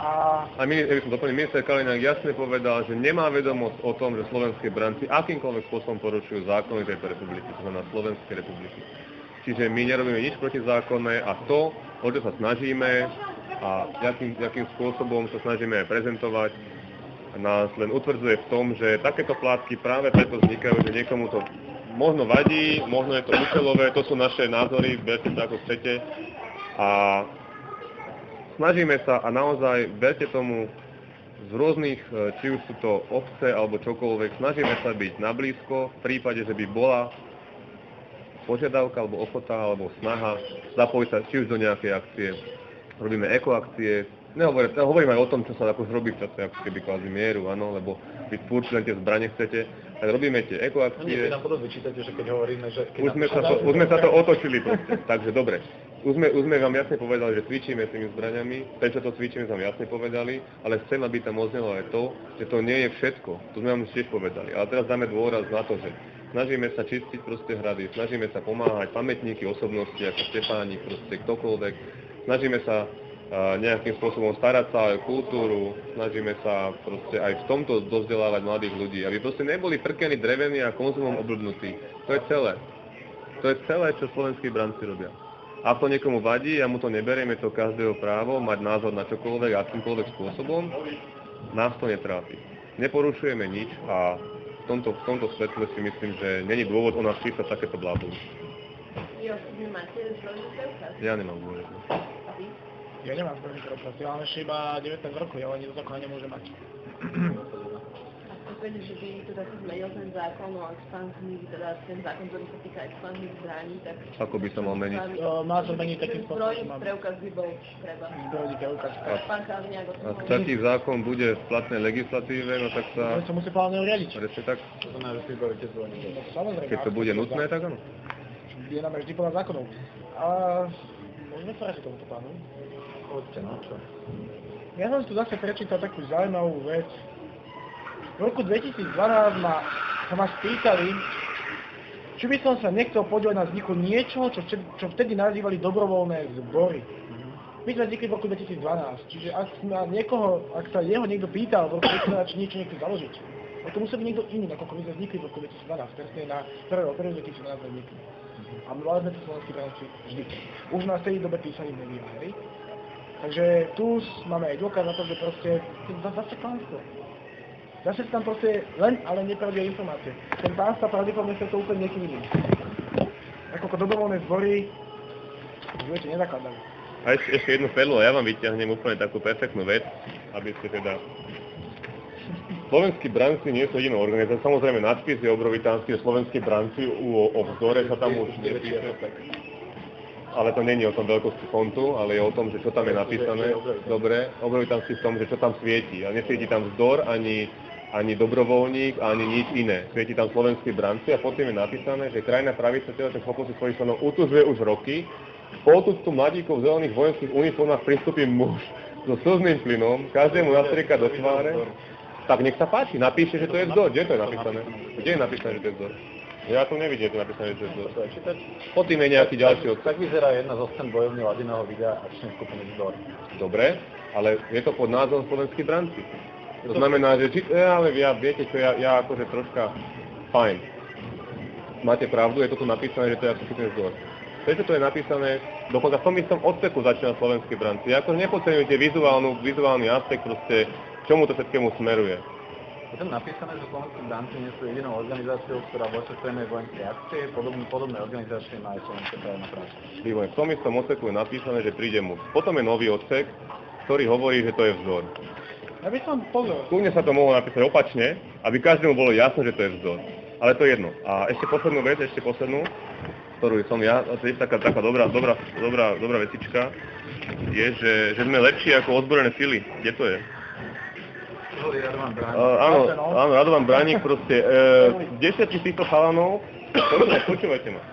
A minister Kaliňák jasne povedal, že nemá vedomosť o tom, že slovenské branci akýmkoľvek spôsobom porušujú zákony tejto republiky, to znamená Slovenskej republiky. Čiže my nerobíme nič protizákonné a to, o čo sa snažíme a akým spôsobom sa snažíme aj prezentovať, nás len utvrdzuje v tom, že takéto plátky práve preto vznikajú, že niekomu to možno vadí, možno je to účelové, to sú naše názory, berte to ako chcete a snažíme sa a naozaj verte tomu z rôznych, či už sú to obce alebo čokoľvek, snažíme sa byť nablízko v prípade, že by bola požiadavka alebo ochota alebo snaha zapojiť sa či už do nejakej akcie. Robíme ekoakcie, hovorím aj o tom, čo sa ako robí v čase, ako keby kvázi mieru, áno, lebo vy furt len tie zbrane chcete, tak robíme tie ekoakcie. Vy nám potom vyčítate, že keď hovoríme, že... Už sme sa to otočili proste, takže dobre. Už sme vám jasne povedali, že cvičíme s tými zbraňami, prečo to cvičíme, sme vám jasne povedali, ale chcem, aby tam odznelo aj to, že to nie je všetko, to sme vám tiež povedali. Ale teraz dáme dôraz na to, že snažíme sa čistiť proste hrady, snažíme sa pomáhať pamätníky osobnosti, ako Štefánik, proste ktokoľvek, snažíme sa nejakým spôsobom starať sa aj o kultúru, snažíme sa proste aj v tomto dozdelávať mladých ľudí, aby proste neboli prkení drevení a konzumom oblbnutí. To je celé. To je celé, čo slovenskí branci robia. Ak to niekomu vadí, ja mu to neberiem, je to každého právo mať názor na čokoľvek a akýmkoľvek spôsobom, nás to netrápi. Neporušujeme nič a v tomto svetle si myslím, že není dôvod o nás písať takéto bláboli. Vy máte zbrojný preukaz? Ja nemám zbrojný. Ja nemám zbrojný preukaz, ja mám ešte iba 19 rokov, ja ani do zákona nemôžem mať. A keď, že by teda sa zmenil ten zákon o expanzii, teda ten zákon, ktorý sa týka expanzných zbraní, tak... Ako by sa mal meniť? Má sa meniť takým spôsobom, zbrojný preukaz by bol treba. Zbrojný preukaz. Pán Kaliňák o tom Ak taký zákon bude v platnej legislatíve, no tak sa... Ale sa musí plánne riadiť. Presne tak. To znamená, že si vybavíte zbrojný preukaz. No, samozrejme. Keď to bude nutné, tak áno. Je nám vždy podľa zákonov. A môžeme sa rádiť tomuto pánu? Poďte, no čo? Ja som tu zase prečítal takú zaujímavú vec. V roku 2012 sa ma spýtali, či by som sa nechcel podielať na vzniku niečoho, čo vtedy nazývali dobrovoľné zbory. My sme vznikli v roku 2012, čiže ak sa jeho niekto pýtal v roku 2012, či niečo nechce založiť, to musel byť niekto iný, ako my sme vznikli v roku 2012, presne na 1. apríla 2012 sme vznikli. A mali sme tu slovenskí branci vždy. Už na tej dobe písali v médiách, hej? Takže tu máme aj dôkaz na to, že proste zase klamstvo. Zase tam proste len, ale nepravdivé informácie. Ten pán sa pravdepodobne sa to úplne nechýli. Ako dobrovoľné zbory, viete, nezakladajú. A ešte jednu perlu, ja vám vyťahnem úplne takú perfektnú vec, aby ste teda... Slovenskí branci nie sú jedinou organizáciou, samozrejme nadpis je obrovitánsky, slovenskí branci o vzore sa tam už nepíše. Ale to nie je o tom veľkosti fontu, ale je o tom, že čo tam je napísané. Dobre, obrovitánsky v tom, že čo tam svieti. A nesvieti tam vzdor, ani dobrovoľník, ani nič iné. Svieti tam slovenskí branci a potom je napísané, že krajná pravica telesných schopností svojich členov utužuje už roky. Po odtuctu mladíkov v zelených vojenských uniformách pristúpi muž so slzným plynom, každému nastrieka do tváre. Tak nech sa páči, napíše, že to je vzdor. Kde to je napísané? Kde je napísané, že to je vzdor? Ja tu nevidím, že to je napísané, že to je vzdor. Pod tým je nejaký ďalší odsek. Tak vyzerá jedna zo scén bojovne Ladiného videa akčnej skupiny Vzdor. Dobre, ale je to pod názvom slovenskí branci. To znamená, že ale viete čo, ja akože troška fajn. Máte pravdu, je to tu napísané, že to je ako skupina Vzdor. Prečo to je napísané, dokonca v tom istom odseku začína slovenskí branci. Ja akože nepodceňujete vizuálny aspekt, proste čomu to všetkému smeruje. Je tam napísané, že slovenskí branci nie sú jedinou organizáciou, ktorá vo extrémnej vojenskej akcie, podobné organizácie má aj Slovenská krajná práca. Výborné. V tom istom odseku je napísané, že príde mu. Potom je nový odsek, ktorý hovorí, že to je vzdor. Ja by som pozor. Kľudne sa to mohlo napísať opačne, aby každému bolo jasné, že to je vzdor. Ale to je jedno. A ešte poslednú vec, ktorú som ja, to je taká dobrá vecička, je, že sme lepší ako ozbrojené sily. Kde to je? Áno, Radovan Braník, proste, desiatky z týchto chalanov, počúvajte ma.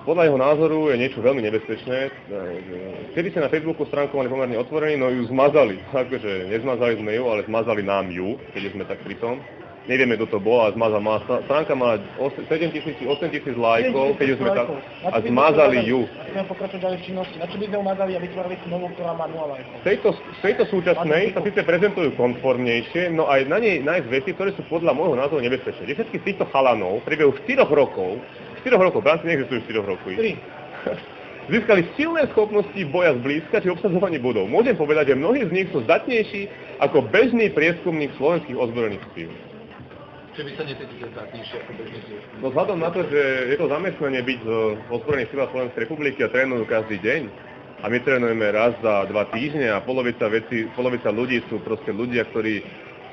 Podľa jeho názoru je niečo veľmi nebezpečné. Kedy sa na Facebooku stránku mali pomerne otvorení, no ju zmazali. Akože nezmazali sme ju, ale zmazali nám ju, keď sme tak pri tom. Nevieme, kto to bol, ale zmazal. Stránka mala 8,000 lajkov, keď sme tak... A zmazali ju. Chceme pokračovať ďalej v činnosti. Na čo by sme umazali a vytvorili si novú, ktorá má 0 lajkov? V tejto súčasnej sa síce prezentujú konformnejšie, no aj na nej nájsť veci, ktoré sú podľa môjho názoru nebezpečné. Všetky z týchto chalanov v priebehu 4 rokov, branci neexistujú 4 rokov. Získali silné schopnosti boja zblízka či obsadzovanie bodov. Môžem povedať, že mnohí z nich sú zdatnejší ako bežný prieskumník slovenských ozbrojených síl. Či vy sa necítite zdatnejšie ako bežný síl? No vzhľadom na to, že je to zamestnanie byť v ozbrojených silách Slovenskej republiky a trénujú každý deň, a my trénujeme raz za 2 týždne a polovica ľudí sú proste ľudia, ktorí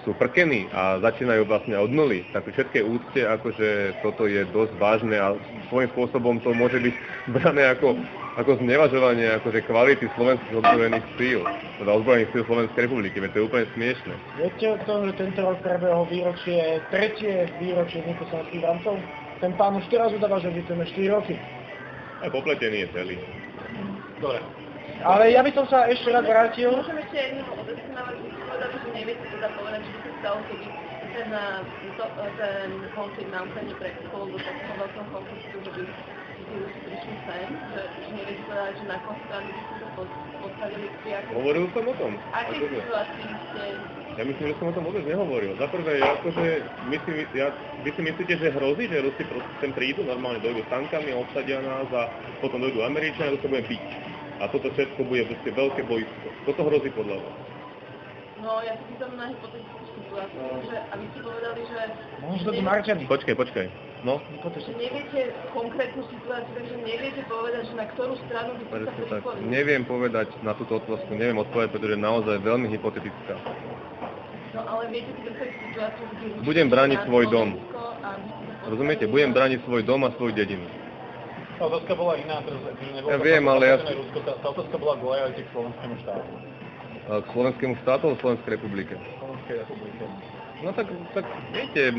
sú prkení a začínajú vlastne od nuly. Tak pri všetkej úcte, akože toto je dosť vážne a svojím spôsobom to môže byť brané ako znevažovanie akože kvality slovenských ozbrojených síl, teda ozbrojených síl Slovenskej republiky, veď to je úplne smiešne. Viete o tom, že tento rok prebehlo tretie výročie vzniku slovenských brancov? Ten pán už teraz udával, že vytujeme 4 roky. Aj popletený je celý. Dobre. Ale ja by som sa ešte raz vrátil. Môžem ešte jednu otázku na vás vyspovedať, že neviete teda povedať, že by sa stalo, keby ten konflikt na Ukrajine prekúpol do takého veľkého konfliktu, že by tí ľudí prišli sem, že neviete povedať, že na koncu strany by ste sa postavili pri akej... Hovoril som o tom. Akej situácii ste... Ja myslím, že som o tom vôbec nehovoril. Za prvé, vy si myslíte, že hrozí, že Rusi sem prídu, normálne dojdu s tankami, obsadia nás a potom dojdu Američania, to sa bude biť. A toto všetko bude proste veľké bojisko. Toto hrozí podľa vás. No, ja si pýtam na hypotetickú situáciu, že, a vy ste povedali, že... Môžu to tu Marťany. Počkaj. No? Že neviete konkrétnu situáciu, takže neviete povedať, že na ktorú stranu by ste sa pripojili. Neviem povedať na túto otázku, neviem odpovedať, pretože je naozaj veľmi hypotetická. No, ale viete si predstaviť situáciu, kde... Budem brániť svoj dom. Rozumiete? Budem brániť svoj dom a svoju dedinu. Tá otázka bola iná, pretože nebola... Ja viem, ale ja... Tá otázka bola k lojalite k slovenskému štátu. K slovenskému štátu alebo Slovenskej republike? Slovenskej republike. No tak viete,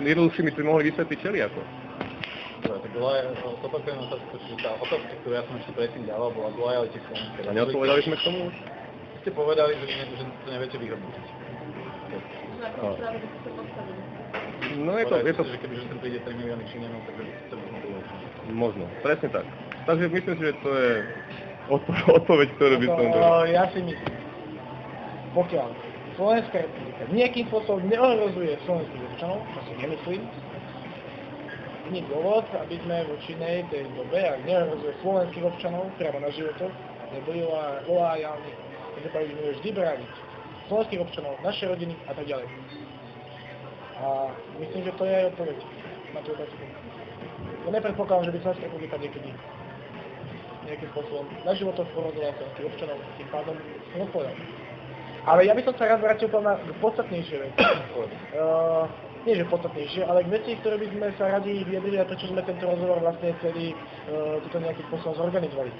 jednoduchšie mi to mohli vysvetliť čeliako. Dobre, tak zopakujem otázku, čiže tá otázka, ktorú ja som ešte predtým dával, bola lojality Slovenskej A neodpovedali sme k tomu už? Ste povedali, že to neviete vyhodnotiť. Napríklad práve, že ste postavili. No je to, Že kebyže sem príde 3 milióny Číňanov, tak by ste možno bolo. možno, presne tak. Takže myslím si, že to je odpoveď, ktorú by som dal. Ja si myslím, pokiaľ Slovenská republika nejakým spôsobom neohrozuje slovenských občanov, to si nemyslím, nie je dôvod, aby sme voči nej v tej dobe, ak neohrozuje slovenských občanov priamo na životoch, neboli loajálni, takže by sme vždy brániť slovenských občanov, naše rodiny a tak ďalej. A myslím, že to je aj odpoveď na tú otázku. To nepredpokladám, že by Slovenská republika niekedy nejakým spôsobom na životoch ohrozovala slovenských občanov, tým pádom som odpovedal. Ale ja by som sa raz vrátil k podstatnejšej veci. Nie že podstatnejšie, ale k veci, ktoré by sme sa radi vyjadrili a prečo sme tento rozhovor vlastne celý túto nejakým spôsobom zorganizovali.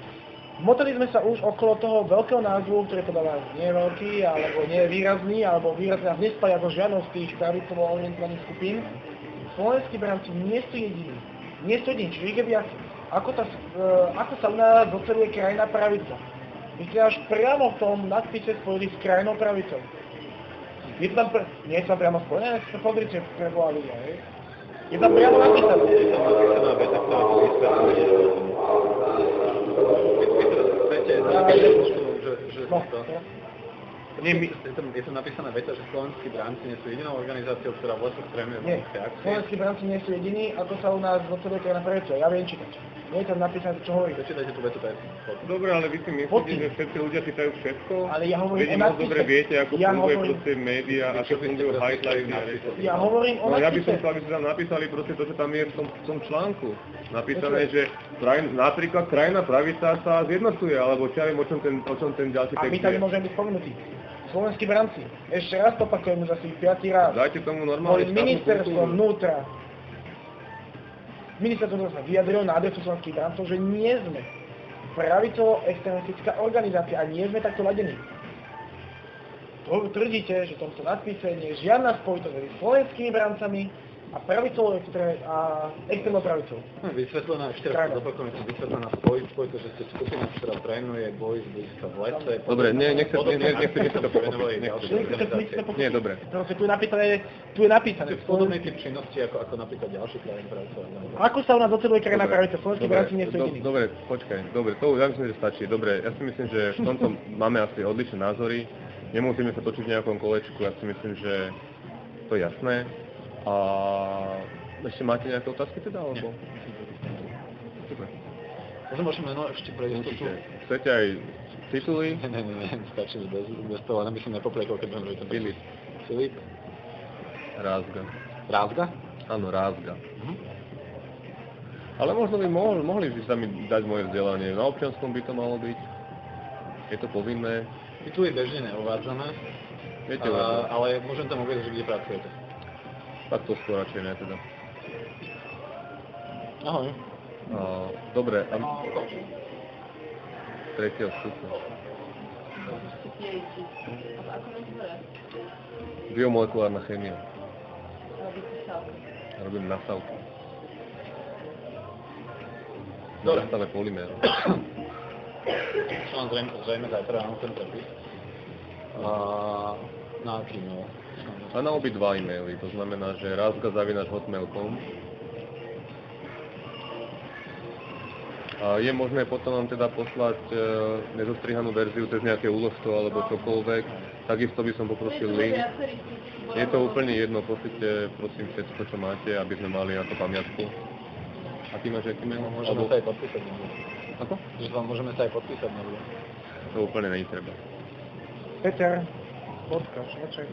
Motali sme sa už okolo toho veľkého názvu, ktorý podľa vás nie je veľký, alebo nie je výrazný, alebo výrazne nás nespája so žiadnou z tých pravicovo orientovaných skupín. Slovenskí branci nie sú jediní. Nie sú jediní, čiže ich je viac. Ako sa u nás doceluje krajná pravica? My ste až priamo v tom nadpise spojili s krajnou pravicou. Je to tam nie je to tam priamo spojené? Pozrite, preboha ľudia, hej? Je tam priamo napísané. Je tam napísaná veta, ktorá to vysvetľuje. Je tam napísaná veta, že slovenskí bránci nie sú jedinou organizáciou, ktorá vlastne trénuje vojenské akcie. Slovenskí bránci nie sú jediní, ako sa u nás doceluje krajná pravica. Ja viem čítať. Nie je tam napísané, čo hovorí. Prečítajte tú vetu, to je. Dobre, ale vy si myslíte, že všetci ľudia čítajú všetko? Ale ja hovorím Vy o moc nadpise. dobre viete, ako Ja funguje hovorím- proste média, ako fungujú highlighty a Ja hovorím o No ja by som nadpise. chcel, aby ste tam napísali proste to, čo tam je v tom článku. Napísané, že napríklad krajná pravica sa zjednocuje, alebo čo ja viem, o čom ten ďalší A my text tady je. môžeme byť spomenutí. Slovenskí branci. Ešte raz to opakujem už asi 5. raz. Dajte tomu normálne Boli štátnu ministerstvo kultúru. vnútra. Ministerstvo vnútra sa vyjadrilo na adresu slovenských brancov, že nie sme pravicovo-extremistická organizácia a nie sme takto ladení. Tvrdíte, že v tomto nadpise nie je žiadna spojitosť medzi slovenskými brancami a pravicovou a extrémnou pravicou. Vysvetlená, ešte raz zopakujem, vysvetlená spojitosť, že ste skupina, ktorá trénuje boj z blízka v lete. Dobre, nechcete to pochopiť. Nie, dobre. Proste tu je napísané. Podobný typ činnosti ako napríklad ďalší krajín pravicové. Ako sa u nás doceluje krajná Dobre, pravica? Slovenskí branci nie sú jediní. Dobre, počkaj, dobre, to ja myslím, že stačí. Dobre, ja si myslím, že v tomto máme asi odlišné názory. Nemusíme sa točiť v nejakom kolečku, ja si myslím, že to je jasné. A ešte máte nejaké otázky teda, alebo? Super. Môžeme ešte pre istotu. Chcete aj tituly? Nie, stačí bez toho, len by som nepopriekol, keď budem robiť ten Filip. Filip? Rázga. Rázga? Áno, Rázga. Ale možno by mohli by sa mi dať moje vzdelanie. Na občianskom by to malo byť. Je to povinné. Tituly bežne neuvádzame, Viete, ale môžem tam uvieť, že kde pracujete. tak to skôr radšej ne teda. Ahoj. Dobre, a 3. stupňa. Ako nazvore? Biomolekulárna chémia. Robíte sa. Robím nasávku. Dobre. Nastave polymér. Čo vám zrejme zajtra ráno ten prepis. Na aký mail? A na obi dva e-maily, to znamená, že razga@hotmail.com. A je možné potom vám teda poslať nezostrihanú verziu cez nejaké úložstvo alebo čokoľvek. Takisto by som poprosil link. Je to úplne jedno, pošlite prosím všetko, čo máte, aby sme mali na to pamiatku. A ty máš aký mail? Môžeme sa aj podpísať na bude. Ako? Že vám môžeme sa aj podpísať na bude. To úplne není treba. Peter, bodka, švaček.